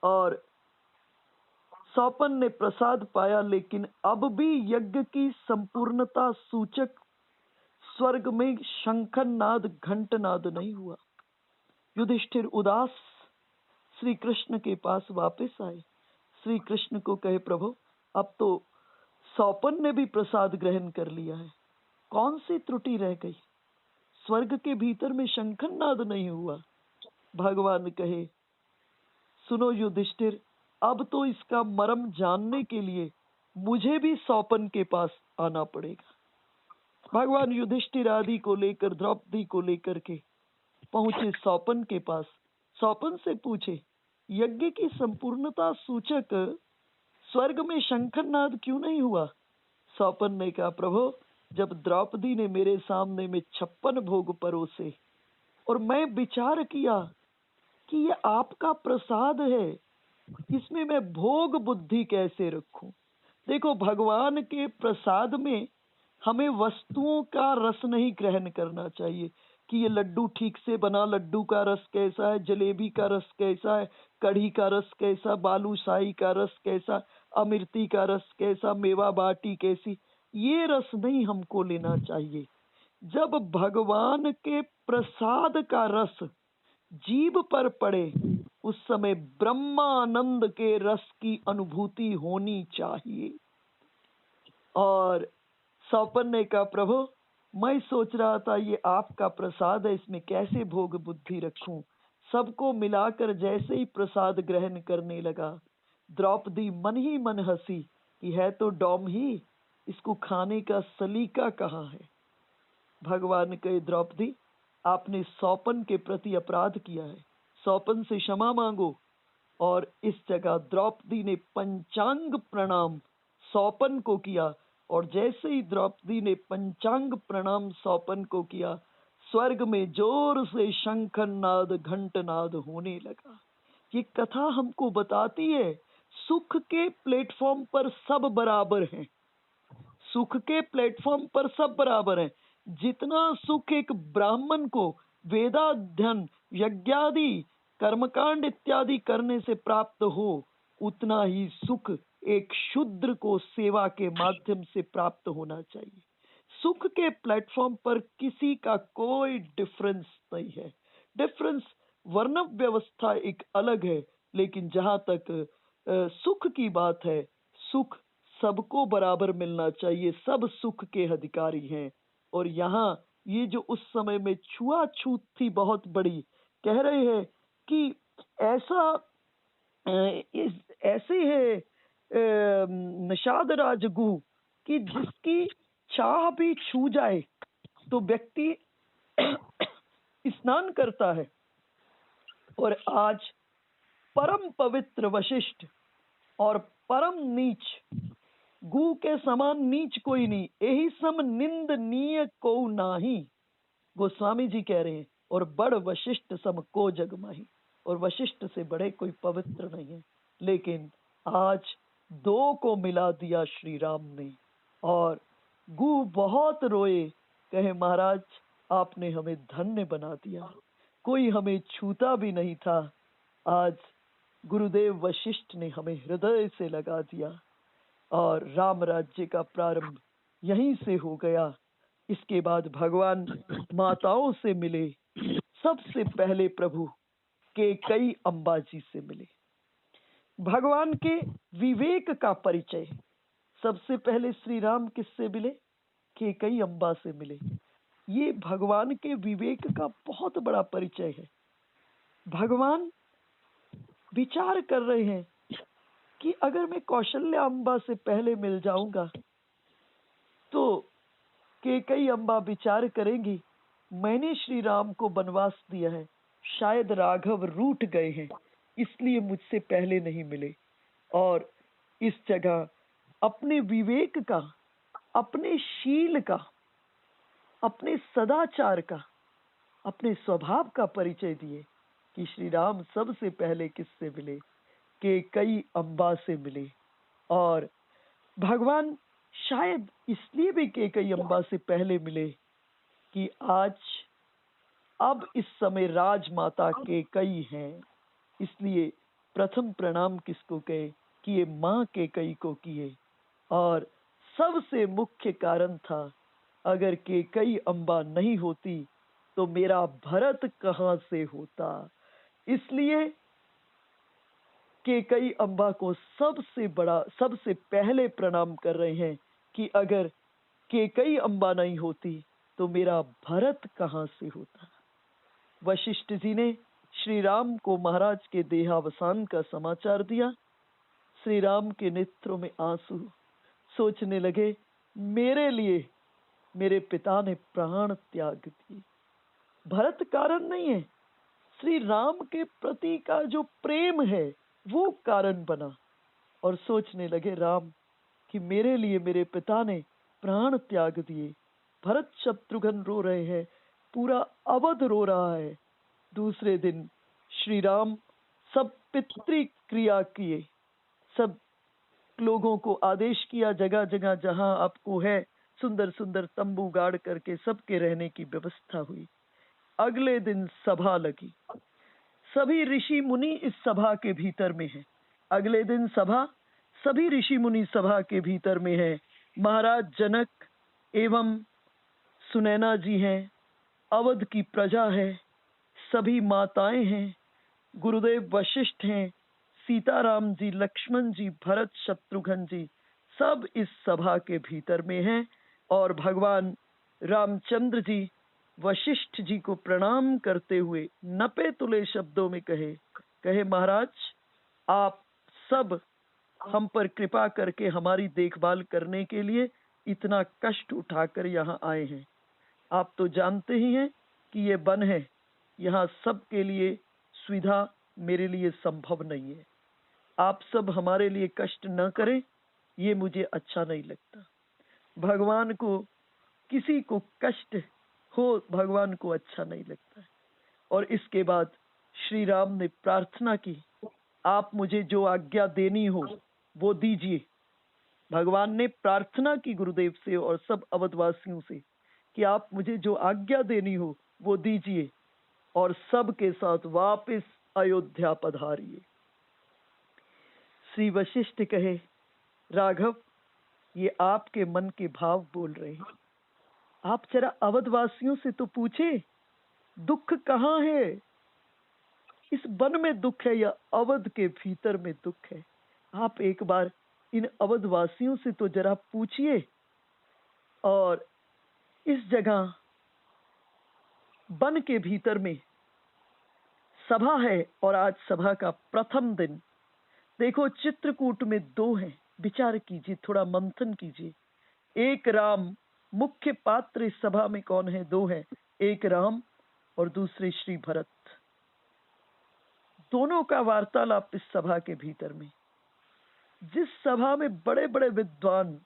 और सौपन ने प्रसाद पाया, लेकिन अब भी यज्ञ की संपूर्णता सूचक स्वर्ग में शंखन नाद घंट नाद नहीं हुआ। युधिष्ठिर उदास श्री कृष्ण के पास वापस आए। श्री कृष्ण को कहे, प्रभु अब तो सौपन ने भी प्रसाद ग्रहण कर लिया है, कौन सी त्रुटि रह गई? स्वर्ग के भीतर में शंखन नाद नहीं हुआ। भगवान कहे, सुनो युधिष्ठिर, अब तो इसका मर्म जानने के लिए मुझे भी सौपन के पास आना पड़ेगा। भगवान युधिष्ठिर आदि को लेकर, द्रौपदी को लेकर के पहुंचे सौपन के पास। सौपन से पूछे, यज्ञ की संपूर्णता सूचक स्वर्ग में शंखन नाद क्यों नहीं हुआ? सौपन ने कहा, प्रभु जब द्रौपदी ने मेरे सामने में 56 भोग परोसे और मैं विचार किया कि ये आपका प्रसाद है, इसमें मैं भोग बुद्धि कैसे रखूं। देखो, भगवान के प्रसाद में हमें वस्तुओं का रस नहीं ग्रहण करना चाहिए कि ये लड्डू ठीक से बना, लड्डू का रस कैसा है, जलेबी का रस कैसा है, कढ़ी का रस कैसा, बालूशाही का रस कैसा, अमृति का रस कैसा, मेवा बाटी कैसी, ये रस नहीं हमको लेना चाहिए। जब भगवान के प्रसाद का रस जीभ पर पड़े, उस समय ब्रह्मानंद के रस की अनुभूति होनी चाहिए। और सौपन ने कहा, प्रभु मैं सोच रहा था ये आपका प्रसाद है, इसमें कैसे भोग बुद्धि रखूं। सबको मिलाकर जैसे ही प्रसाद ग्रहण करने लगा, द्रौपदी मन ही मन हंसी कि है तो डोम ही, इसको खाने का सलीका कहाँ है। भगवान कहे, द्रौपदी आपने सौपन के प्रति अपराध किया है, सौपन से क्षमा मांगो। और इस जगह द्रौपदी ने पंचांग प्रणाम सौपन को किया। और जैसे ही द्रौपदी ने पंचांग प्रणाम सौपन को किया, स्वर्ग में जोर से शंखन नाद घंट नाद होने लगा। ये कथा हमको बताती है, सुख के प्लेटफॉर्म पर सब बराबर हैं। सुख के प्लेटफॉर्म पर सब बराबर हैं। जितना सुख एक ब्राह्मण को वेदाध्ययन, यज्ञादि, कर्मकांड इत्यादि करने से प्राप्त हो, उतना ही सुख एक शूद्र को सेवा के माध्यम से प्राप्त होना चाहिए। सुख के प्लेटफॉर्म पर किसी का कोई डिफरेंस नहीं है। डिफरेंस वर्ण व्यवस्था एक अलग है, लेकिन जहां तक सुख की बात है, सुख सबको बराबर मिलना चाहिए, सब सुख के अधिकारी हैं। और यहाँ ये जो उस समय में छुआछूत थी बहुत बड़ी, कह रहे हैं कि ऐसा ऐसे है निषाद राजगु कि जिसकी चाह भी छू जाए तो व्यक्ति स्नान करता है। और आज परम पवित्र वशिष्ठ और परम नीच, गु के समान नीच कोई नहीं, यही सम निंदनीय को नाही, गोस्वामी जी कह रहे हैं। और बड़ वशिष्ठ सम को जग माही, और वशिष्ठ से बड़े कोई पवित्र नहीं है। लेकिन आज दो को मिला दिया श्री राम ने। और गु बहुत रोए, कहे महाराज आपने हमें धन्य बना दिया, कोई हमें छूता भी नहीं था, आज गुरुदेव वशिष्ठ ने हमें हृदय से लगा दिया। और राम राज्य का प्रारंभ यहीं से हो गया। इसके बाद भगवान माताओं से मिले। सबसे पहले प्रभु कैकेयी अम्बा जी से मिले। भगवान के विवेक का परिचय, सबसे पहले श्री राम किससे मिले? कैकेयी अम्बा से मिले। ये भगवान के विवेक का बहुत बड़ा परिचय है। भगवान विचार कर रहे हैं कि अगर मैं कौशल्या अम्बा से पहले मिल जाऊंगा तो कैकेयी अम्बा विचार करेंगी मैंने श्री राम को वनवास दिया है, शायद राघव रूठ गए हैं इसलिए मुझसे पहले नहीं मिले। और इस जगह अपने विवेक का, अपने शील का, अपने सदाचार का, अपने स्वभाव का परिचय दिए कि श्री राम सबसे पहले किससे मिले? कैकेयी अम्बा से मिले। और भगवान शायद इसलिए भी कैकेयी अम्बा से पहले मिले कि आज अब इस समय राजमाता कैकेयी हैं, इसलिए प्रथम प्रणाम किसको कहे कि ये माँ कैकेयी को किए। और सबसे मुख्य कारण था, अगर कैकेयी अम्बा नहीं होती तो मेरा भरत कहाँ से होता। इसलिए कैकेयी अम्बा को सबसे बड़ा, सबसे पहले प्रणाम कर रहे हैं कि अगर कैकेयी अम्बा नहीं होती तो मेरा भरत कहाँ से होता। वशिष्ठ जी ने श्री राम को महाराज के देहावसान का समाचार दिया। श्री राम के नेत्रों में आंसू, सोचने लगे मेरे लिए मेरे पिता ने प्राण त्याग दिए। भरत कारण नहीं है, श्री राम के प्रति का जो प्रेम है वो कारण बना। और सोचने लगे राम कि मेरे लिए मेरे पिता ने प्राण त्याग दिए। भरत शत्रुघ्न रो रहे हैं, पूरा अवध रो रहा है। दूसरे दिन श्री राम सब पितृ क्रिया किए, सब लोगों को आदेश किया, जगह जगह जहां आपको है सुंदर सुंदर तंबू गाड़ करके सबके रहने की व्यवस्था हुई। अगले दिन सभा लगी, सभी ऋषि मुनि इस सभा के भीतर में हैं। अगले दिन सभा, सभी ऋषि मुनि सभा के भीतर में है। महाराज जनक एवं सुनैना जी हैं, अवध की प्रजा है, सभी माताएं हैं, गुरुदेव वशिष्ठ हैं, सीताराम जी, लक्ष्मण जी, भरत शत्रुघ्न जी, सब इस सभा के भीतर में हैं। और भगवान रामचंद्र जी वशिष्ठ जी को प्रणाम करते हुए नपे तुले शब्दों में कहे महाराज आप सब हम पर कृपा करके हमारी देखभाल करने के लिए इतना कष्ट उठाकर यहाँ आए हैं। आप तो जानते ही हैं कि ये वन है, यहाँ सबके लिए सुविधा मेरे लिए संभव नहीं है। आप सब हमारे लिए कष्ट न करें, ये मुझे अच्छा नहीं लगता। भगवान को, किसी को कष्ट हो भगवान को अच्छा नहीं लगता है। और इसके बाद श्री राम ने प्रार्थना की, आप मुझे जो आज्ञा देनी हो वो दीजिए। भगवान ने प्रार्थना की गुरुदेव से और सब अवधवासियों से कि आप मुझे जो आज्ञा देनी हो वो दीजिए और सब के साथ वापस अयोध्या पधारिए। श्री वशिष्ठ कहे राघव ये आपके मन के भाव बोल रहे हैं, आप जरा अवधवासियों से तो पूछे दुख कहाँ है। इस वन में दुख है या अवध के भीतर में दुख है? आप एक बार इन अवधवासियों से तो जरा पूछिए। और इस जगह वन के भीतर में सभा है और आज सभा का प्रथम दिन। देखो चित्रकूट में दो हैं, विचार कीजिए, थोड़ा मंथन कीजिए। एक राम मुख्य पात्र इस सभा में कौन है? दो हैं, एक राम और दूसरे श्री भरत। दोनों का वार्तालाप इस सभा के भीतर में, जिस सभा में बड़े बड़े विद्वान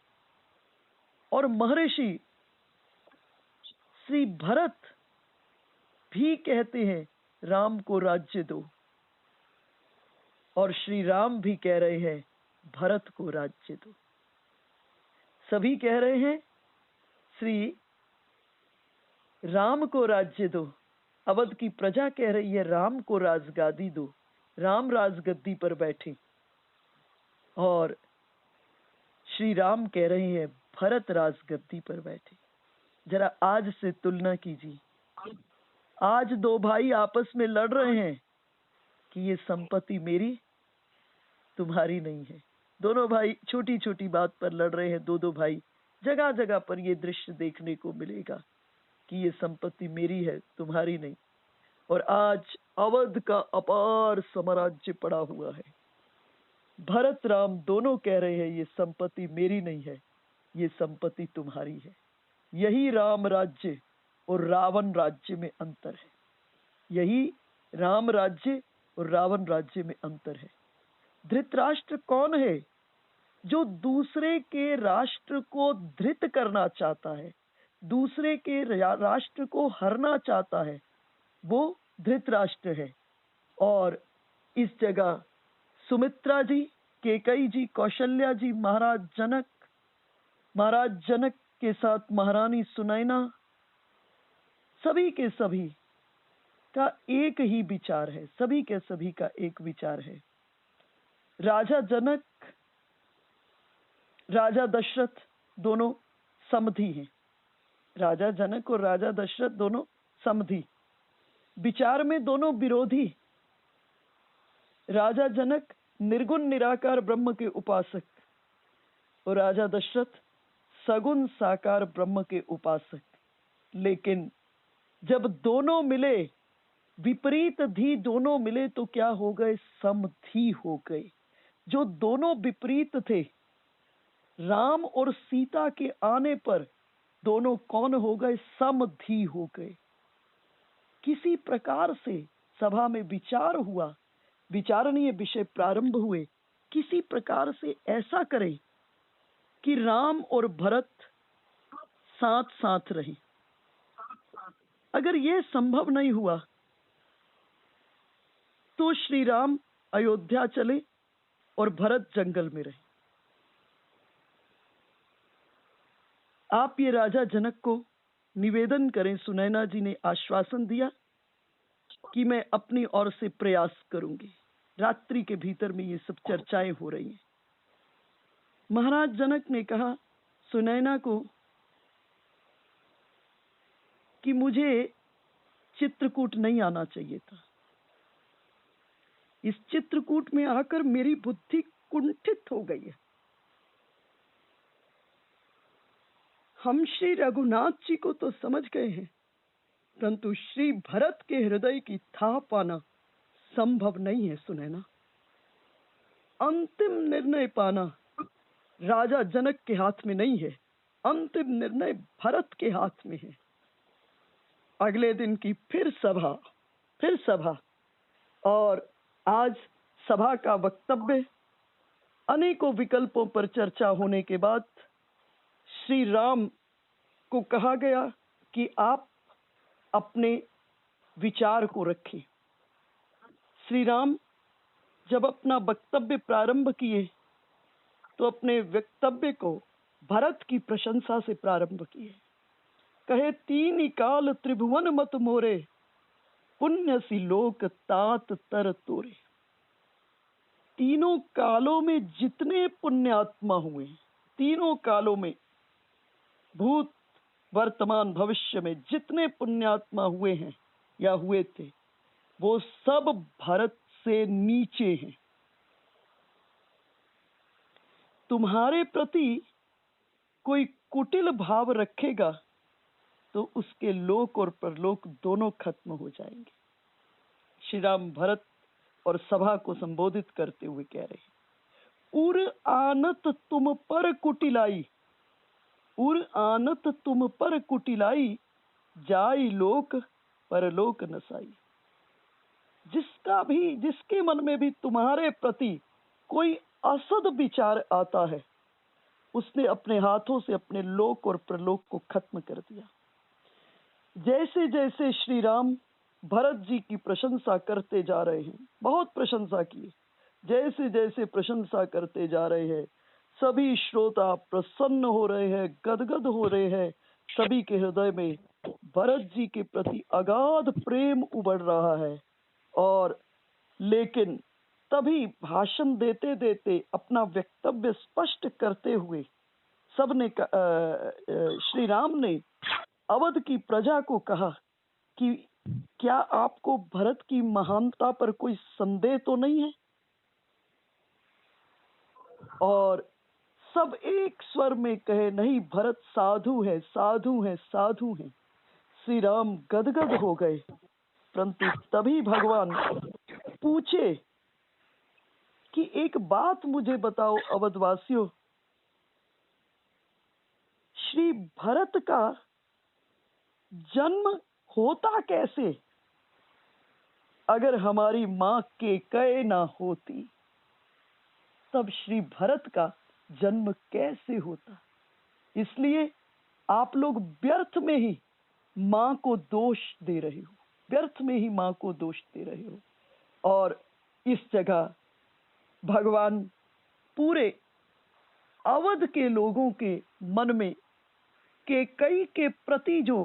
और महर्षि श्री भरत भी कहते हैं राम को राज्य दो, और श्री राम भी कह रहे हैं भरत को राज्य दो। सभी कह रहे हैं श्री राम को राज्य दो। अवध की प्रजा कह रही है राम को राजगादी दो, राम राजगद्दी पर बैठे। और श्री राम कह रहे हैं भरत राजगद्दी पर बैठे। जरा आज से तुलना कीजिए, आज दो भाई आपस में लड़ रहे हैं कि ये संपत्ति मेरी तुम्हारी नहीं है। दोनों भाई छोटी छोटी बात पर लड़ रहे हैं, दो भाई। जगह जगह पर ये दृश्य देखने को मिलेगा कि ये संपत्ति मेरी है, तुम्हारी नहीं। और आज अवध का अपार साम्राज्य पड़ा हुआ है। भरत राम दोनों कह रहे हैं ये संपत्ति मेरी नहीं है, ये संपत्ति तुम्हारी है। यही राम राज्य और रावण राज्य में अंतर है। यही राम राज्य और रावण राज्य में अंतर है। धृतराष्ट्र कौन है? जो दूसरे के राष्ट्र को धृत करना चाहता है, दूसरे के राष्ट्र को हरना चाहता है, वो धृतराष्ट्र है। और इस जगह सुमित्रा जी, केकई जी, कौशल्या जी, महाराज जनक के साथ महारानी सुनैना, सभी के सभी का एक ही विचार है, सभी के सभी का एक विचार है। राजा जनक, राजा दशरथ दोनों समधी हैं। राजा जनक और राजा दशरथ दोनों समधी, विचार में दोनों विरोधी। राजा जनक निर्गुण निराकार ब्रह्म के उपासक और राजा दशरथ सगुण साकार ब्रह्म के उपासक। लेकिन जब दोनों मिले, विपरीत धी दोनों मिले तो क्या हो गए? समधी हो गए। जो दोनों विपरीत थे, राम और सीता के आने पर दोनों कौन हो गए? समधी हो गए। किसी प्रकार से सभा में विचार हुआ, विचारणीय विषय प्रारंभ हुए। किसी प्रकार से ऐसा करें कि राम और भरत साथ साथ रहे। अगर यह संभव नहीं हुआ तो श्री राम अयोध्या चले और भरत जंगल में रहे। आप ये राजा जनक को निवेदन करें। सुनैना जी ने आश्वासन दिया कि मैं अपनी ओर से प्रयास करूंगी। रात्रि के भीतर में ये सब चर्चाएं हो रही हैं। महाराज जनक ने कहा सुनैना को कि मुझे चित्रकूट नहीं आना चाहिए था। इस चित्रकूट में आकर मेरी बुद्धि कुंठित हो गई है। हम श्री रघुनाथ जी को तो समझ गए हैं, परंतु श्री भरत के हृदय की था पाना संभव नहीं है। सुनैना, अंतिम निर्णय पाना राजा जनक के हाथ में नहीं है, अंतिम निर्णय भरत के हाथ में है। अगले दिन की फिर सभा और आज सभा का वक्तव्य, अनेकों विकल्पों पर चर्चा होने के बाद श्री राम को कहा गया कि आप अपने विचार को रखें। श्री राम जब अपना वक्तव्य प्रारंभ किए तो अपने वक्तव्य को भरत की प्रशंसा से प्रारंभ किए। कहे तीन काल त्रिभुवन मत मोरे, पुण्य सी लोक तात तर तोरे। तीनों कालों में जितने पुण्यात्मा हुए, तीनों कालों में भूत वर्तमान भविष्य में जितने पुण्यात्मा हुए हैं या हुए थे, वो सब भरत से नीचे हैं। तुम्हारे प्रति कोई कुटिल भाव रखेगा तो उसके लोक और परलोक दोनों खत्म हो जाएंगे। श्री राम भरत और सभा को संबोधित करते हुए कह रहे हैं, उर आनत तुम पर कुटिलाई, उर आनत तुम पर कुटिलाई, जाई लोक परलोक नसाई। जिसके मन में भी तुम्हारे प्रति कोई असद विचार आता है, उसने अपने हाथों से अपने लोक और प्रलोक को खत्म कर दिया। जैसे जैसे श्री राम भरत जी की प्रशंसा करते जा रहे हैं, बहुत प्रशंसा की, जैसे जैसे प्रशंसा करते जा रहे हैं, सभी श्रोता प्रसन्न हो रहे हैं, गदगद हो रहे हैं। सभी के हृदय में भरत जी के प्रति अगाध प्रेम उबड़ रहा है। और लेकिन तभी भाषण देते देते अपना वक्तव्य स्पष्ट करते हुए श्री राम ने अवध की प्रजा को कहा कि क्या आपको भरत की महानता पर कोई संदेह तो नहीं है? और सब एक स्वर में कहे, नहीं, भरत साधु है, साधु है, साधु है। श्री राम गदगद हो गए। परंतु तभी भगवान पूछे कि एक बात मुझे बताओ अवधवासियों, श्री भरत का जन्म होता कैसे? अगर हमारी मां कैकेयी ना होती, तब श्री भरत का जन्म कैसे होता? इसलिए आप लोग व्यर्थ में ही मां को दोष दे रहे हो, व्यर्थ में ही मां को दोष दे रहे हो। और इस जगह भगवान पूरे अवध के लोगों के मन में कैकेयी के प्रति जो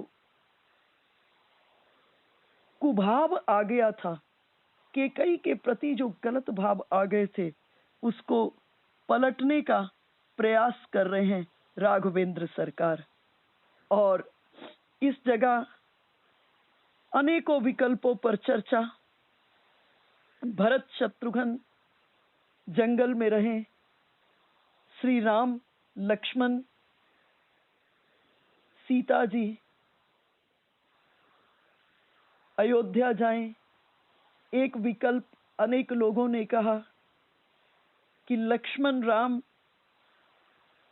कुभाव आ गया था, कैकेयी के प्रति जो गलत भाव आ गए थे, उसको पलटने का प्रयास कर रहे हैं राघवेंद्र सरकार। और इस जगह अनेकों विकल्पों पर चर्चा। भरत शत्रुघ्न जंगल में रहे, श्री राम लक्ष्मण सीता जी अयोध्या जाएं। एक विकल्प अनेक लोगों ने कहा कि लक्ष्मण राम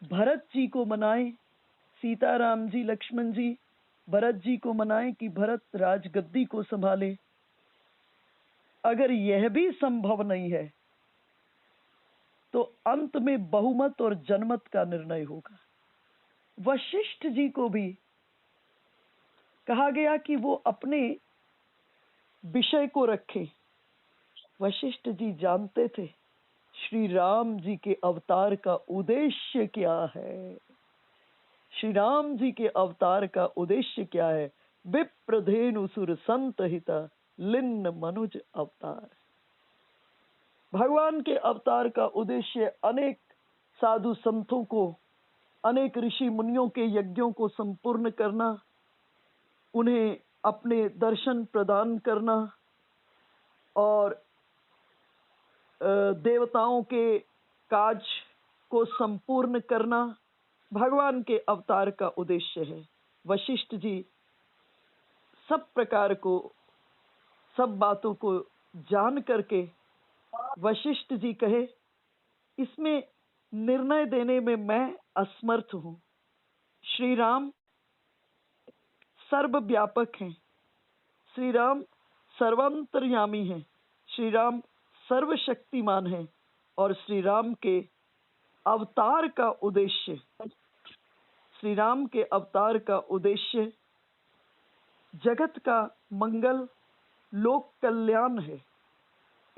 भरत जी को मनाएं, सीता राम जी लक्ष्मण जी भरत जी को मनाएं कि भरत राजगद्दी को संभाले। अगर यह भी संभव नहीं है तो अंत में बहुमत और जनमत का निर्णय होगा। वशिष्ठ जी को भी कहा गया कि वो अपने विषय को रखे। वशिष्ठ जी जानते थे श्री राम जी के अवतार का उद्देश्य क्या है। श्री राम जी के अवतार का उद्देश्य क्या है? विप्रधेनु सुर संत हिता लिन्न मनुज अवतार। भगवान के अवतार का उद्देश्य अनेक साधु संतों को, अनेक ऋषि मुनियों के यज्ञों को संपूर्ण करना, उन्हें अपने दर्शन प्रदान करना और देवताओं के काज को संपूर्ण करना भगवान के अवतार का उद्देश्य है। वशिष्ठ जी सब प्रकार को, सब बातों को जान करके वशिष्ठ जी कहे, इसमें निर्णय देने में मैं असमर्थ हूं। श्री राम सर्वव्यापक हैं, श्री राम सर्वांतर्यामी हैं, श्री राम सर्वशक्तिमान हैं और श्री राम के अवतार का उद्देश्य, श्री राम के अवतार का उद्देश्य जगत का मंगल, लोक कल्याण है।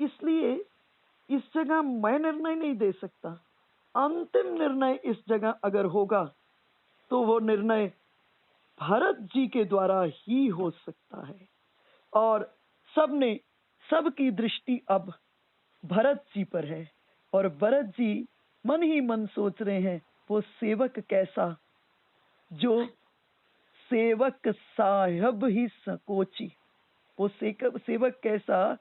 इसलिए इस जगह मैं निर्णय नहीं दे सकता। अंतिम निर्णय इस जगह अगर होगा तो वो निर्णय भरत जी के द्वारा ही हो सकता है। और सबकी दृष्टि अब भरत जी पर है और भरत जी मन ही मन सोच रहे हैं, वो सेवक कैसा जो सेवक साहिब ही संकोची। वो सेवक कैसा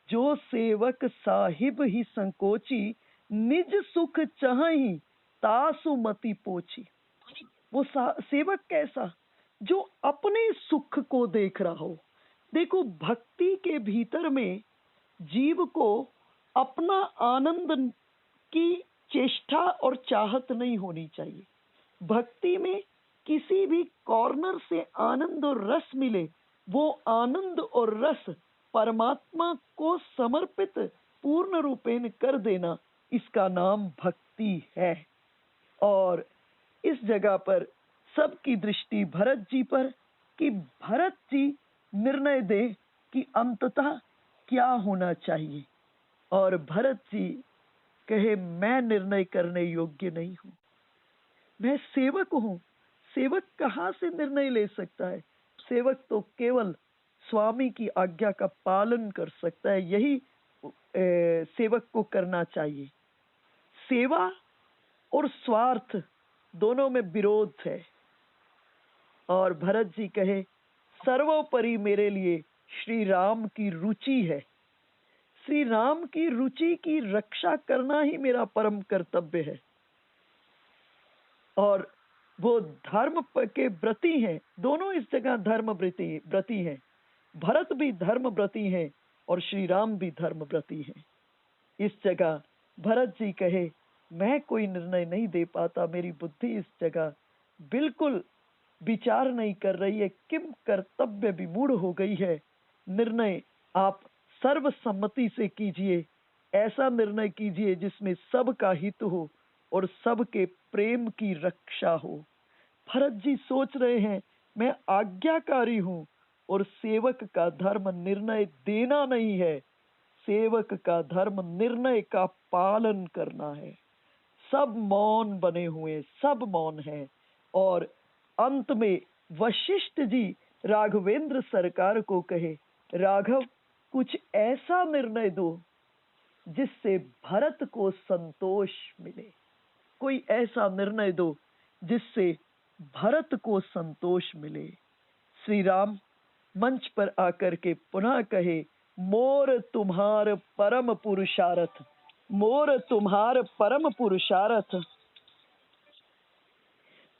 जो सेवक साहिब ही संकोची, निज सुख चाहि तासु मति पोची। वो सेवक कैसा जो अपने सुख को देख रहा हो। देखो, भक्ति के भीतर में जीव को अपना आनंद की चेष्टा और चाहत नहीं होनी चाहिए। भक्ति में किसी भी कॉर्नर से आनंद और रस मिले, वो आनंद और रस परमात्मा को समर्पित पूर्ण रूपेण कर देना, इसका नाम भक्ति है। और इस जगह पर सबकी दृष्टि भरत जी पर, कि भरत जी निर्णय दे कि अंततः क्या होना चाहिए। और भरत जी कहे, मैं निर्णय करने योग्य नहीं हूं, मैं सेवक हूं। सेवक कहां से निर्णय ले सकता है? सेवक तो केवल स्वामी की आज्ञा का पालन कर सकता है, यही सेवक को करना चाहिए। सेवा और स्वार्थ दोनों में विरोध है। और भरत जी कहे, सर्वोपरि मेरे लिए श्री राम की रुचि है, श्री राम की रुचि की रक्षा करना ही मेरा परम कर्तव्य है। और वो धर्म के व्रती हैं, दोनों इस जगह धर्म व्रती हैं। भरत भी धर्म व्रती हैं और श्री राम भी धर्म व्रती हैं। इस जगह भरत जी कहे, मैं कोई निर्णय नहीं दे पाता, मेरी बुद्धि इस जगह बिल्कुल विचार नहीं कर रही है, किम कर्तव्य विमूढ़ हो गई है। निर्णय आप सर्वसम्मति से कीजिए, ऐसा निर्णय कीजिए जिसमें सबका हित हो और सबके प्रेम की रक्षा हो। भरत जी सोच रहे हैं, मैं आज्ञाकारी हूं और सेवक का धर्म निर्णय देना नहीं है, सेवक का धर्म निर्णय का पालन करना है। सब मौन बने हुए, सब मौन है। और अंत में वशिष्ठ जी राघवेंद्र सरकार को कहे, राघव कुछ ऐसा निर्णय दो जिससे भरत को संतोष मिले, कोई ऐसा निर्णय दो जिससे भरत को संतोष मिले। श्री राम मंच पर आकर के पुनः कहे, मोर तुम्हार परम पुरुषार्थ, मोर तुम्हार परम पुरुषार्थ,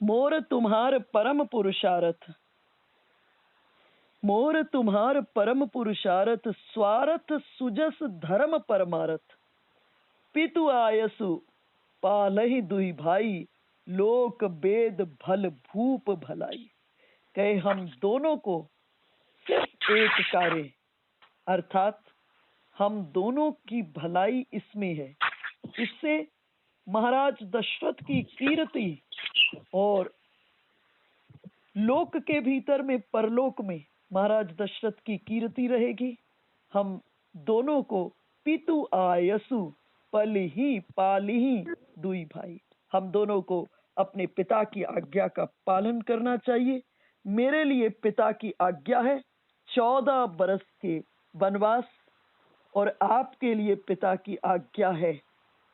मोर तुम्हार परम पुरुषार्थ, मोर तुम्हार परम पुरुषार्थ, स्वार्थ सुजस धर्म परमार्थ, पितु आयसु पालहि दुहि भाई, लोक वेद भल भूप भलाई। कहे, हम दोनों को सिर्फ एक कार्य, अर्थात हम दोनों की भलाई इसमें है। इससे महाराज दशरथ की कीर्ति और लोक के भीतर में, परलोक में महाराज दशरथ की कीर्ति रहेगी। हम दोनों को पितु आयसु पलिहि पालिहि दुई भाई, हम दोनों को अपने पिता की आज्ञा का पालन करना चाहिए। मेरे लिए पिता की आज्ञा है 14 बरस के वनवास, और आपके लिए पिता की आज्ञा है,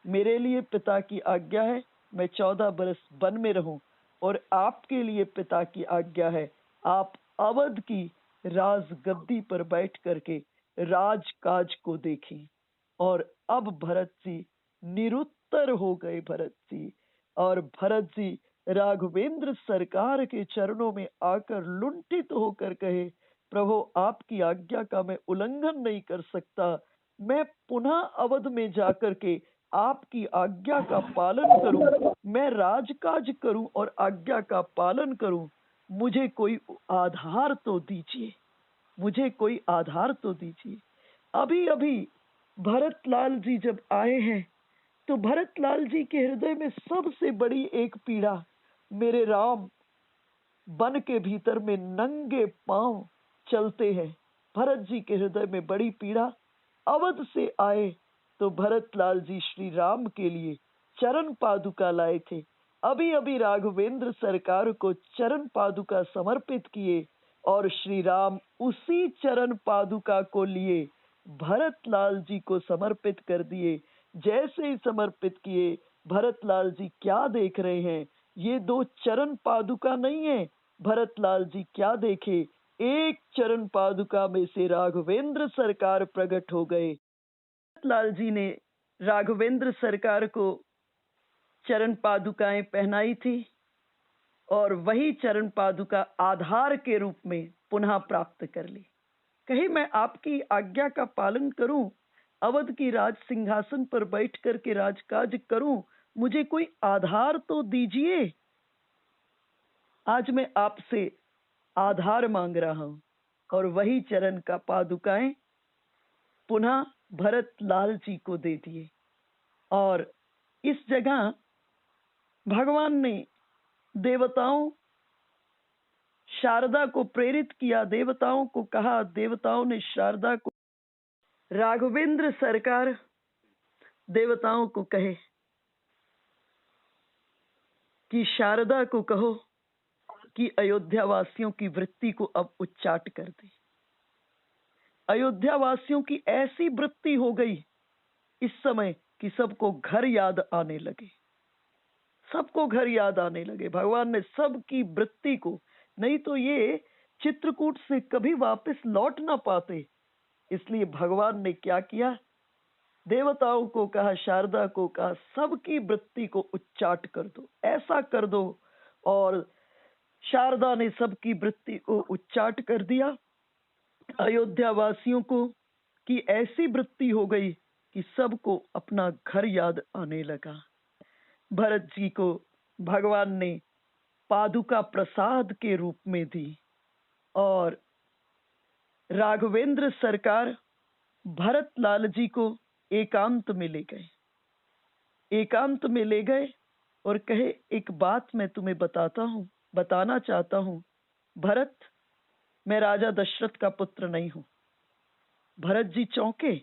मेरे लिए पिता की आज्ञा है मैं 14 बरस वन में रहूं, और आपके लिए पिता की आज्ञा है आप अवध की राजगद्दी पर बैठ करके राजकाज को देखें। और अब भरत जी निरुत्तर हो गए। भरत जी और भरत जी राघवेंद्र सरकार के चरणों में आकर लुंठित होकर कहे, प्रभु आपकी आज्ञा का मैं उल्लंघन नहीं कर सकता, मैं पुनः अवध में जाकर के आपकी आज्ञा का पालन करूं, मैं राजकाज करूं और आज्ञा का पालन करूं। मुझे कोई आधार तो दीजिए, मुझे कोई आधार तो दीजिए। अभी अभी भरतलाल जी जब आए हैं तो भरतलाल जी के हृदय में सबसे बड़ी एक पीड़ा, मेरे राम वन के भीतर में नंगे पांव चलते हैं। भरत जी के हृदय में बड़ी पीड़ा। अवध से आए तो भरतलाल जी श्री राम के लिए चरण पादुका लाए थे। अभी अभी राघवेंद्र सरकार को चरण पादुका समर्पित किए और श्री राम उसी चरण पादुका को लिए भरतलाल जी को समर्पित कर दिए। जैसे ही समर्पित किए, भरतलाल जी क्या देख रहे हैं, ये 2 चरण पादुका नहीं है। भरतलाल जी क्या देखे, एक चरण पादुका में से राघवेंद्र सरकार प्रकट हो गए। भरतलाल जी ने राघवेंद्र सरकार को चरण पादुकाएं पहनाई थी और वही चरण पादुका आधार के रूप में पुनः प्राप्त कर ली। कही, मैं आपकी आज्ञा का पालन करूं, अवध की राज सिंहासन पर बैठ कर के राजकाज करूं, मुझे कोई आधार तो दीजिए। आज मैं आपसे आधार मांग रहा हूं और वही चरण का पादुकाएं पुनः भरत लाल जी को दे दिए। और इस जगह भगवान ने देवताओं शारदा को प्रेरित किया, देवताओं को कहा, देवताओं ने शारदा को, राघवेंद्र सरकार देवताओं को कहे कि शारदा को कहो कि अयोध्या वासियों की वृत्ति को अब उच्चाट कर दे। अयोध्या वासियों की ऐसी वृत्ति हो गई इस समय कि सबको घर याद आने लगे, सबको घर याद आने लगे। भगवान ने सबकी वृत्ति को, नहीं तो ये चित्रकूट से कभी वापस लौट ना पाते। इसलिए भगवान ने क्या किया, देवताओं को कहा, शारदा को कहा, सबकी वृत्ति को उच्चाट कर दो, ऐसा कर दो। और शारदा ने सबकी वृत्ति को उच्चाट कर दिया। अयोध्या वासियों को की ऐसी वृत्ति हो गई कि सबको अपना घर याद आने लगा। भरत जी को भगवान ने पादुका प्रसाद के रूप में दी और राघवेंद्र सरकार भरत लाल जी को एकांत में ले गए, एकांत में ले गए और कहे, एक बात मैं तुम्हें बताना चाहता हूं भरत, मैं राजा दशरथ का पुत्र नहीं हूं। भरत जी चौंके,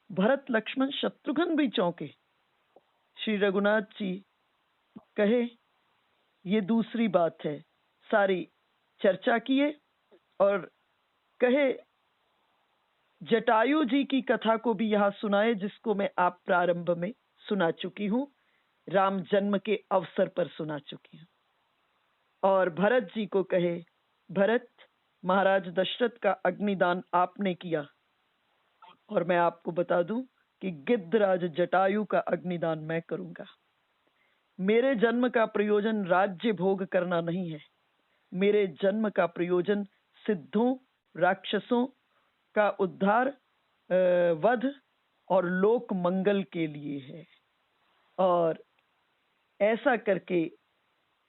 भरत लक्ष्मण शत्रुघ्न भी चौंके। श्री रघुनाथ जी कहे, ये दूसरी बात है। सारी चर्चा किए और कहे, जटायु जी की कथा को भी यहां सुनाए, जिसको मैं आप प्रारंभ में सुना चुकी हूं, राम जन्म के अवसर पर सुना चुकी हूं। और भरत जी को कहे, भरत, महाराज दशरथ का अग्निदान आपने किया और मैं आपको बता दूं कि गिद्धराज जटायु का अग्निदान मैं करूंगा। मेरे जन्म का प्रयोजन राज्य भोग करना नहीं है, मेरे जन्म का प्रयोजन सिद्धों राक्षसों का उद्धार, वध और लोक मंगल के लिए है। और ऐसा करके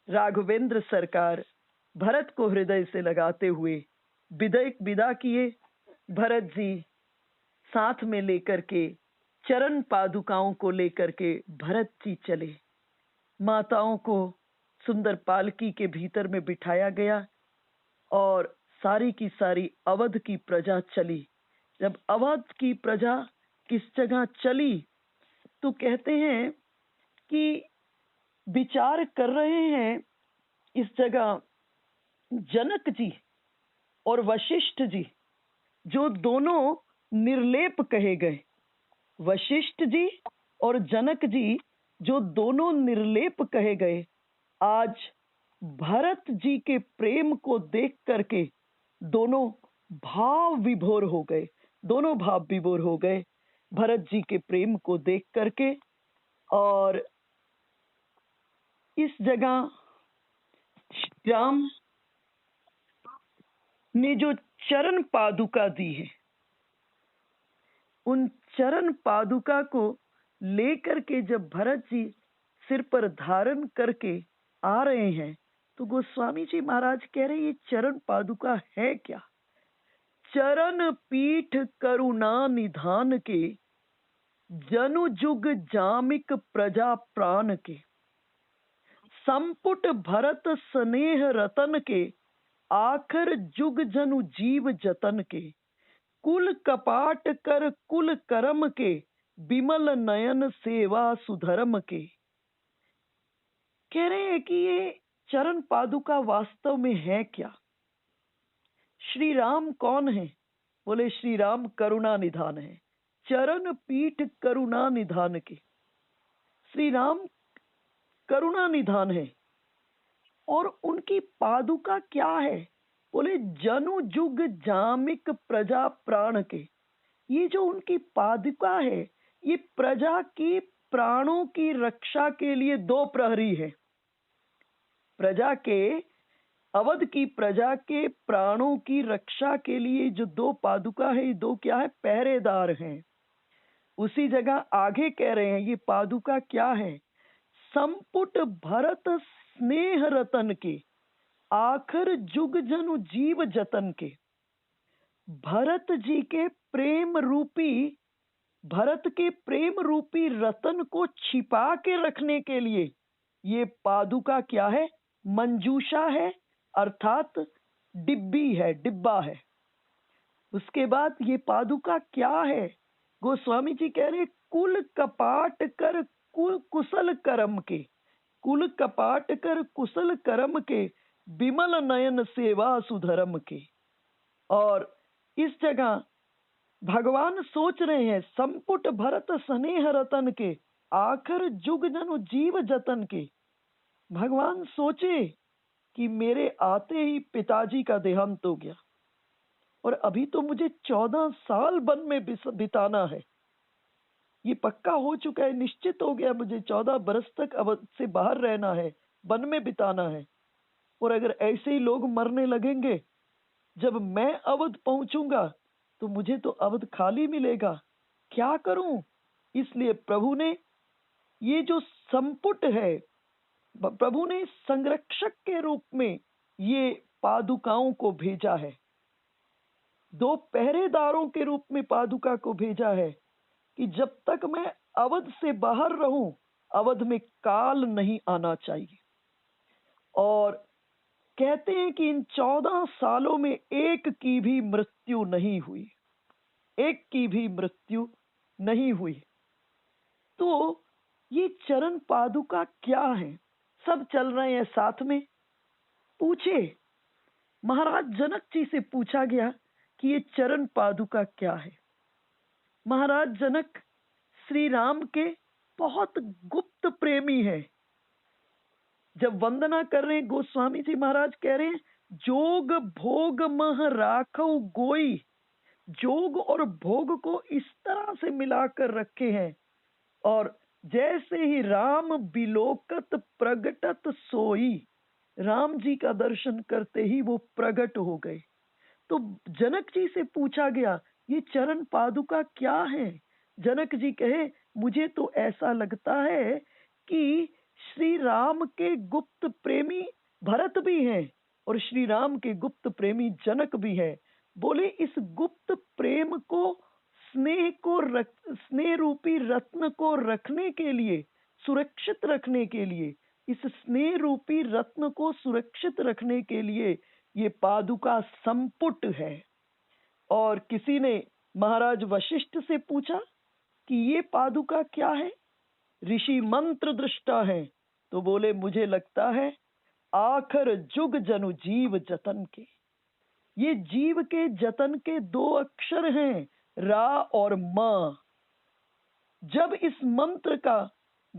राघवेंद्र सरकार भरत को हृदय से लगाते हुए विदा किए। भरत जी साथ में लेकर के चरण पादुकाओं को लेकर के भरत जी चले। माताओं को सुंदर पालकी के भीतर में बिठाया गया और सारी की सारी अवध की प्रजा चली। जब अवध की प्रजा किस जगह चली तो कहते हैं कि विचार कर रहे हैं इस जगह जनक जी और वशिष्ठ जी, जो दोनों निर्लेप कहे गए, वशिष्ठ जी और जनक जी जो दोनों निर्लेप कहे गए, आज भरत जी के प्रेम को देख करके दोनों भाव विभोर हो गए, दोनों भाव विभोर हो गए भरत जी के प्रेम को देख करके। और इस जगह राम ने जो चरण पादुका दी है, उन चरण पादुका को लेकर के जब भरत जी सिर पर धारण करके आ रहे हैं तो गोस्वामी जी महाराज कह रहे, ये चरण पादुका है क्या? चरण पीठ करुणा निधान के, जनु जुग जामिक प्रजा प्राण के, संपुट भरत स्नेह रतन के, आखर जुग जनु जीव जतन के, कुल कपाट कर कुल करम के, विमल नयन सेवा सुधर्म के। कह रहे हैं कि ये चरण पादुका वास्तव में है क्या? श्री राम कौन है? बोले श्री राम करुणा निधान है, चरण पीठ करुणा निधान के। श्री राम करुणा निधान है और उनकी पादुका क्या है? बोले जनु जुग जामिक प्रजा प्राण के। ये जो उनकी पादुका है, ये प्रजा की प्राणों की रक्षा के लिए दो प्रहरी है। प्रजा के, अवध की प्रजा के प्राणों की रक्षा के लिए जो दो पादुका है, ये दो क्या है? पहरेदार हैं। उसी जगह आगे कह रहे हैं ये पादुका क्या है? संपुट भरत स्नेह रतन के, आखिर जुग जनु जीव जतन के। भरत जी के प्रेम रूपी, भरत के प्रेम रूपी रतन को छिपा के रखने के लिए ये पादुका क्या है? मंजूषा है, अर्थात डिब्बी है, डिब्बा है। उसके बाद ये पादुका क्या है? गोस्वामी जी कह रहे कुल कपाट कर कुशल करम के, कुल कपाट कर कुशल करम के, विमल नयन सेवा सुधरम के। और इस जगह भगवान सोच रहे हैं संपुट भरत स्नेह रतन के, आखिर जुग जनु जीव जतन के। भगवान सोचे कि मेरे आते ही पिताजी का देहांत हो गया और अभी तो मुझे 14 साल वन में बिताना है। ये पक्का हो चुका है, निश्चित हो गया, मुझे 14 बरस तक अवध से बाहर रहना है, वन में बिताना है। और अगर ऐसे ही लोग मरने लगेंगे, जब मैं अवध पहुंचूंगा तो मुझे तो अवध खाली मिलेगा, क्या करूं? इसलिए प्रभु ने ये जो संपुट है, प्रभु ने संरक्षक के रूप में ये पादुकाओं को भेजा है, 2 पहरेदारों के रूप में पादुका को भेजा है कि जब तक मैं अवध से बाहर रहूं, अवध में काल नहीं आना चाहिए। और कहते हैं कि इन 14 सालों में एक की भी मृत्यु नहीं हुई, एक की भी मृत्यु नहीं हुई। तो ये चरण पादुका क्या है? सब चल रहे हैं साथ में। पूछे, महाराज जनक जी से पूछा गया कि ये चरण पादुका क्या है। महाराज जनक श्री राम के बहुत गुप्त प्रेमी है। जब वंदना कर रहे हैं, गोस्वामी जी महाराज कह रहे हैं जोग भोग मह राखौ गोई, जोग और भोग को इस तरह से मिलाकर रखे हैं। और जैसे ही राम बिलोकत प्रगटत सोई, राम जी का दर्शन करते ही वो प्रकट हो गए। तो जनक जी से पूछा गया ये चरण पादुका क्या है? जनक जी कहे मुझे तो ऐसा लगता है कि श्री राम के गुप्त प्रेमी भरत भी हैं और श्री राम के गुप्त प्रेमी जनक भी हैं। बोले इस गुप्त प्रेम को, स्नेह रूपी रत्न को रखने के लिए, सुरक्षित रखने के लिए, इस स्नेह रूपी रत्न को सुरक्षित रखने के लिए ये पादुका संपुट है। और किसी ने महाराज वशिष्ठ से पूछा कि ये पादुका क्या है? ऋषि मंत्र दृष्टा है, तो बोले मुझे लगता है आखिर जुग जनु जीव जतन के। ये जीव के जतन के 2 अक्षर हैं, रा और म। जब इस मंत्र का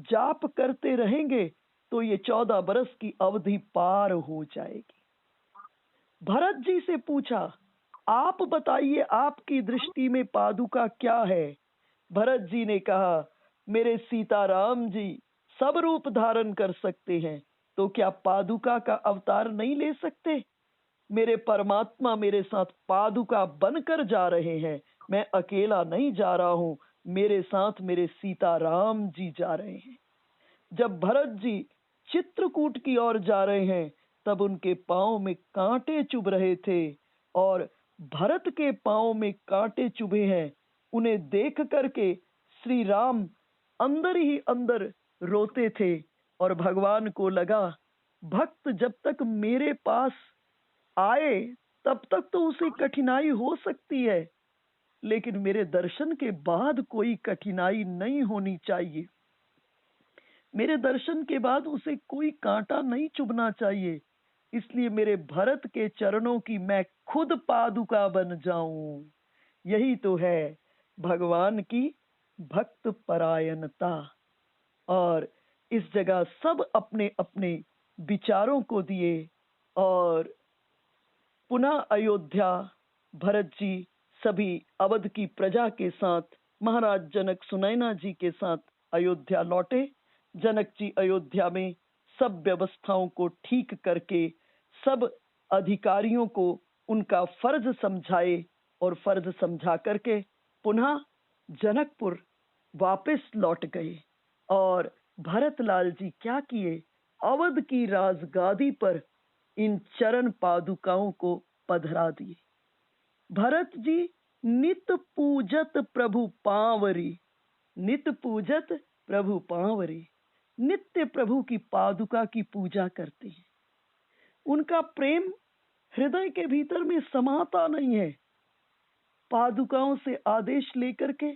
जाप करते रहेंगे तो ये 14 बरस की अवधि पार हो जाएगी। भरत जी से पूछा आप बताइए आपकी दृष्टि में पादुका क्या है? भरत जी ने कहा मेरे सीताराम जी सब रूप धारण कर सकते हैं, तो क्या पादुका का अवतार नहीं ले सकते? मेरे परमात्मा मेरे साथ पादुका बनकर जा रहे हैं, मैं अकेला नहीं जा रहा हूं, मेरे साथ मेरे सीताराम जी जा रहे हैं। जब भरत जी चित्रकूट की ओर जा रहे हैं तब उनके पांव में कांटे चुभ रहे थे, और भरत के पांव में कांटे चुभे हैं उन्हें देख करके श्री राम अंदर ही अंदर रोते थे। और भगवान को लगा भक्त जब तक मेरे पास आए तब तक तो उसे कठिनाई हो सकती है, लेकिन मेरे दर्शन के बाद कोई कठिनाई नहीं होनी चाहिए, मेरे दर्शन के बाद उसे कोई कांटा नहीं चुभना चाहिए। इसलिए मेरे भरत के चरणों की मैं खुद पादुका बन जाऊं। यही तो है भगवान की भक्त परायणता। और इस जगह सब अपने अपने विचारों को दिए और पुनः अयोध्या भरत जी सभी अवध की प्रजा के साथ महाराज जनक सुनैना जी के साथ अयोध्या लौटे। जनक जी अयोध्या में सब व्यवस्थाओं को ठीक करके सब अधिकारियों को उनका फर्ज समझाए और फर्ज समझा करके पुनः जनकपुर वापस लौट गए। और भरतलाल जी क्या किए? अवध की राजगादी पर इन चरण पादुकाओं को पधरा दिए। भरत जी नित पूजत प्रभु पांवरी, नित पूजत प्रभु पांवरी, नित्य प्रभु की पादुका की पूजा करते हैं। उनका प्रेम हृदय के भीतर में समाता नहीं है। पादुकाओं से आदेश लेकर के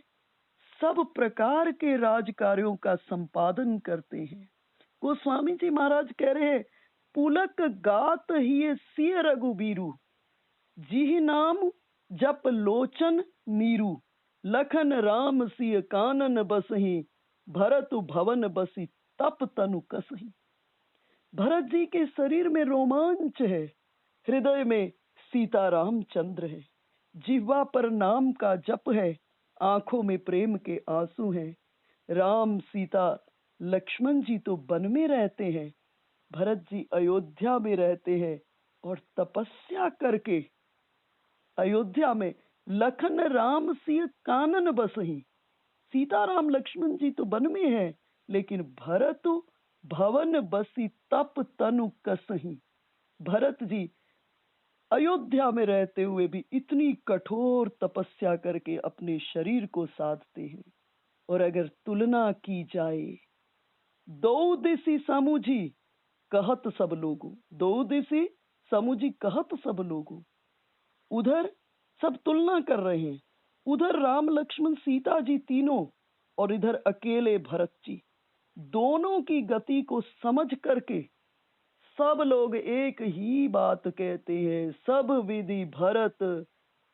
सब प्रकार के राज कार्यों का संपादन करते हैं। गोस्वामी जी महाराज कह रहे हैं, पुलक गात ही सिय रघुबीरु, जी नाम जप लोचन नीरू, लखन राम सिय कानन बसही, भरत भवन बसी तप तनु कसही। भरत जी के शरीर में रोमांच है, हृदय में सीताराम चंद्र है, जिह्वा पर नाम का जप है, आंखों में प्रेम के आंसू हैं। राम सीता लक्ष्मण जी तो वन में रहते हैं, भरत जी अयोध्या में रहते हैं और तपस्या करके अयोध्या में लखन राम सिय कानन बसही। सीताराम लक्ष्मण जी तो वन में है, लेकिन भरत भवन बसी तप तनु कसही। भरत जी अयोध्या में रहते हुए भी इतनी कठोर तपस्या करके अपने शरीर को साधते हैं। और अगर तुलना की जाए, दो दिसी समुझी कहत सब लोगों, दो दिसी समुझी कहत सब लोगों। उधर सब तुलना कर रहे हैं, उधर राम लक्ष्मण सीता जी तीनों और इधर अकेले भरत जी। दोनों की गति को समझ करके सब लोग एक ही बात कहते हैं, सब विधि भरत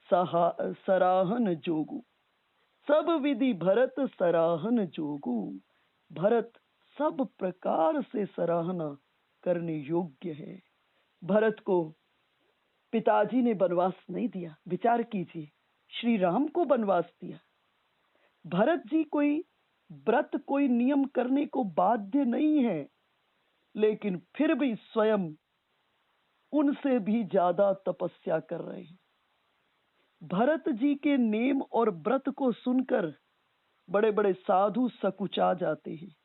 सराहन जोगु, सब विधि भरत सराहन जोगु। भरत सब प्रकार से सराहना करने योग्य है। भरत को पिताजी ने वनवास नहीं दिया, विचार कीजिए, श्री राम को वनवास दिया। भरत जी कोई व्रत कोई नियम करने को बाध्य नहीं है, लेकिन फिर भी स्वयं उनसे भी ज्यादा तपस्या कर रहे हैं। भरत जी के नेम और व्रत को सुनकर बड़े बड़े साधु सकुचा जाते हैं।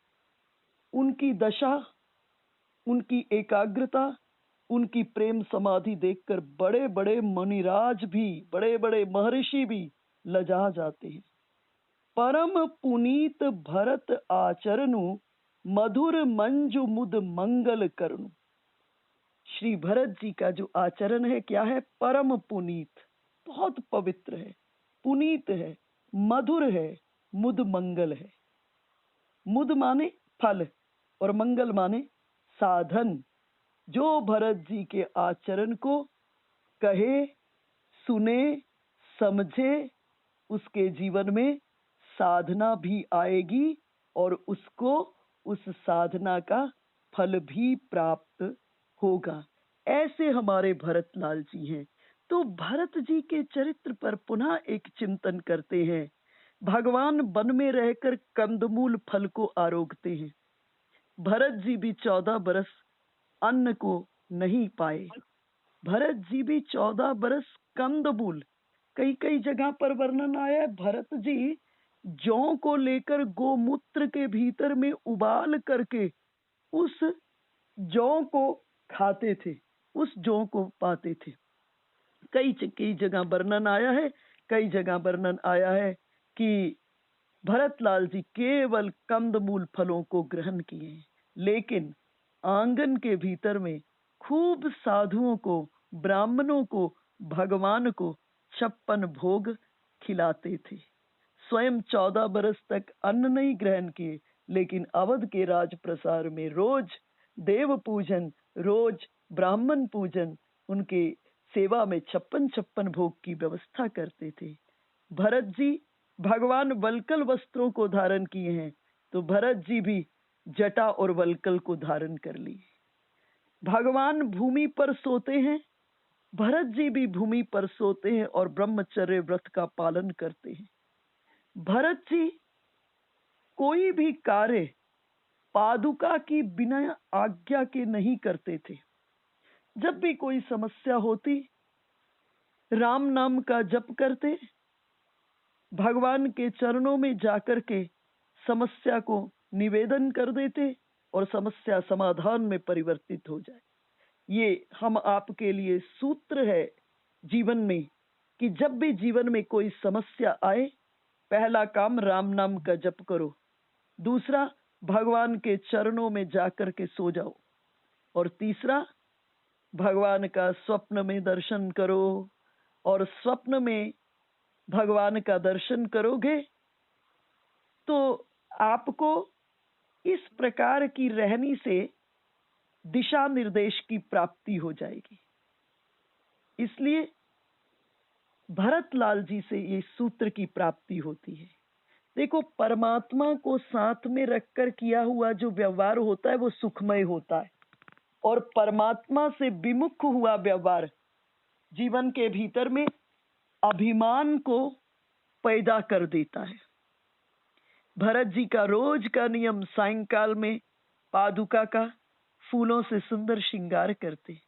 उनकी दशा, उनकी एकाग्रता, उनकी प्रेम समाधि देखकर बड़े बड़े मुनिराज भी, बड़े बड़े महर्षि भी लजा जाते हैं। परम पुनीत भरत आचरणु, मधुर मंजु मुद मंगल करनु। श्री भरत जी का जो आचरण है क्या है? परम पुनीत, बहुत पवित्र है, पुनीत है, मधुर है, मुद मंगल है। मुद माने फल और मंगल माने साधन। जो भरत जी के आचरण को कहे, सुने, समझे, उसके जीवन में साधना भी आएगी और उसको उस साधना का फल भी प्राप्त होगा। ऐसे हमारे भरत लाल जी हैं। तो भरत जी के चरित्र पर पुनः एक चिंतन करते हैं। भगवान वन में रहकर कंदमूल फल को आरोगते हैं। भरत जी भी 14 बरस अन्न को नहीं पाए। भरत जी भी 14 बरस कंदमूल, कई कई जगह पर वर्णन आया है, भरत जी जौ को लेकर गोमूत्र के भीतर में उबाल करके उस जौ को खाते थे, उस जौ को पाते थे। कई जगह वर्णन आया है, कई जगह वर्णन आया है कि भरतलाल जी केवल कंदमूल फलों को ग्रहण किए, लेकिन आंगन के भीतर में खूब साधुओं को, ब्राह्मणों को, भगवान को 56 भोग खिलाते थे। स्वयं 14 बरस तक अन्न नहीं ग्रहण किए, लेकिन अवध के राज प्रसार में रोज देव पूजन, रोज ब्राह्मण पूजन, उनके सेवा में 56 भोग की व्यवस्था करते थे। भरत जी भगवान वल्कल वस्त्रों को धारण किए हैं, तो भरत जी भी जटा और वल्कल को धारण कर लिए। भगवान भूमि पर सोते हैं, भरत जी भी भूमि पर सोते हैं और ब्रह्मचर्य व्रत का पालन करते हैं। भरत जी कोई भी कार्य पादुका की बिना आज्ञा के नहीं करते थे। जब भी कोई समस्या होती, राम नाम का जप करते, भगवान के चरणों में जाकर के समस्या को निवेदन कर देते और समस्या समाधान में परिवर्तित हो जाए। ये हम आपके लिए सूत्र है जीवन में कि जब भी जीवन में कोई समस्या आए, पहला काम राम नाम का जप करो, दूसरा भगवान के चरणों में जाकर के सो जाओ, और तीसरा भगवान का स्वप्न में दर्शन करो। और स्वप्न में भगवान का दर्शन करोगे तो आपको इस प्रकार की रहनी से दिशा निर्देश की प्राप्ति हो जाएगी। इसलिए भरतलाल जी से ये सूत्र की प्राप्ति होती है। देखो, परमात्मा को साथ में रखकर किया हुआ जो व्यवहार होता है वो सुखमय होता है, और परमात्मा से विमुख हुआ व्यवहार जीवन के भीतर में अभिमान को पैदा कर देता है। भरत जी का रोज का नियम सायंकाल में पादुका का फूलों से सुंदर श्रृंगार करते,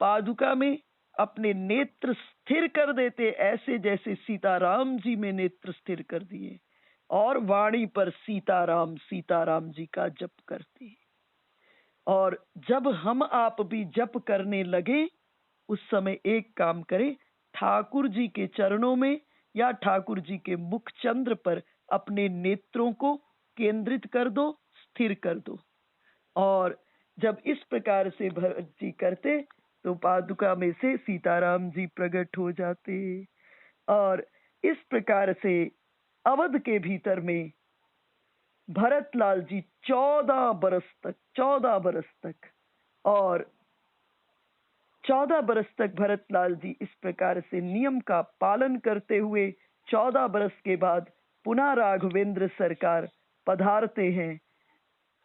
पादुका में अपने नेत्र स्थिर कर देते, ऐसे जैसे सीताराम जी में नेत्र स्थिर कर दिए, और वाणी पर सीताराम सीताराम जी का जप करते। और जब हम आप भी जप करने लगे, उस समय एक काम करें, ठाकुर जी के चरणों में या ठाकुर जी के मुख चंद्र पर अपने नेत्रों को केंद्रित कर दो, स्थिर कर दो। और जब इस प्रकार से भरत जी करते तो पादुका में से सीताराम जी प्रकट हो जाते, और इस प्रकार से अवध के भीतर में भरतलाल जी 14 बरस तक और 14 बरस तक भरतलाल जी इस प्रकार से नियम का पालन करते हुए 14 बरस के बाद पुनः राघवेंद्र सरकार पधारते हैं।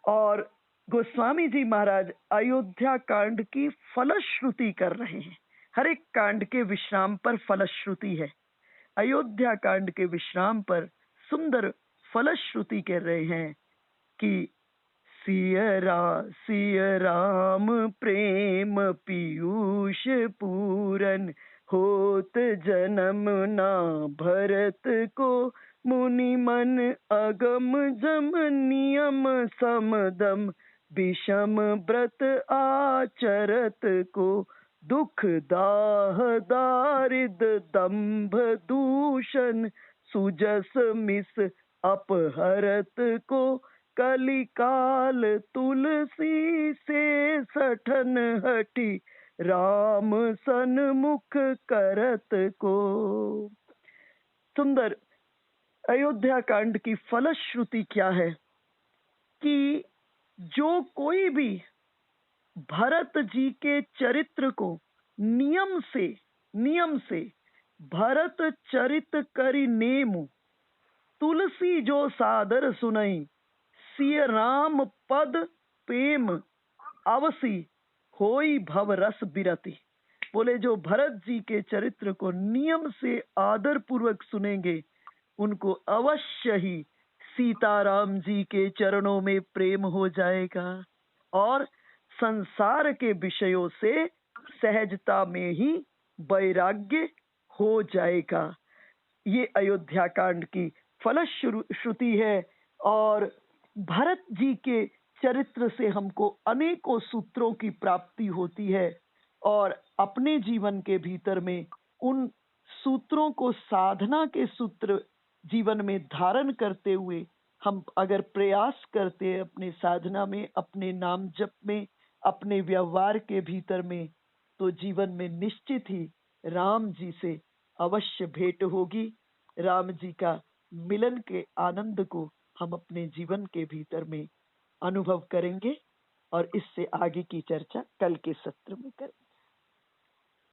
और गोस्वामी जी महाराज अयोध्या कांड की फलश्रुति कर रहे हैं। हर एक कांड के विश्राम पर फलश्रुति है। अयोध्या कांड के विश्राम पर सुंदर फलश्रुति कर रहे हैं कि सिय राम प्रेम पीयूष पूरन, होत जन्म ना भरत को, मुनि मन अगम जम नियम समदम, विषम व्रत आचरत को, दुख दाह दारिद दंभ दूषण, सुजस मिस अपहरत को, कलिकाल तुलसी से सठन हटी, राम सन्मुख करत को। सुंदर अयोध्या कांड की फलश्रुति क्या है कि जो कोई भी भरत जी के चरित्र को नियम से भरत चरित करि नेमु, तुलसी जो सादर सुनई, सिय राम पद प्रेम अवसी, होई भव रस बिरति। बोले, जो भरत जी के चरित्र को नियम से आदर पूर्वक सुनेंगे, उनको अवश्य ही सीताराम जी के चरणों में प्रेम हो जाएगा, और संसार के विषयों से सहजता में ही वैराग्य हो जाएगा। ये अयोध्या कांड की फलश्रुति है। और भरत जी के चरित्र से हमको अनेकों सूत्रों की प्राप्ति होती है, और अपने जीवन के भीतर में उन सूत्रों को साधना के सूत्र जीवन में धारण करते हुए हम अगर प्रयास करते हैं अपने साधना में, अपने नाम जप में, अपने व्यवहार के भीतर में, तो जीवन में निश्चित ही राम जी से अवश्य भेंट होगी। राम जी का मिलन के आनंद को हम अपने जीवन के भीतर में अनुभव करेंगे, और इससे आगे की चर्चा कल के सत्र में करेंगे।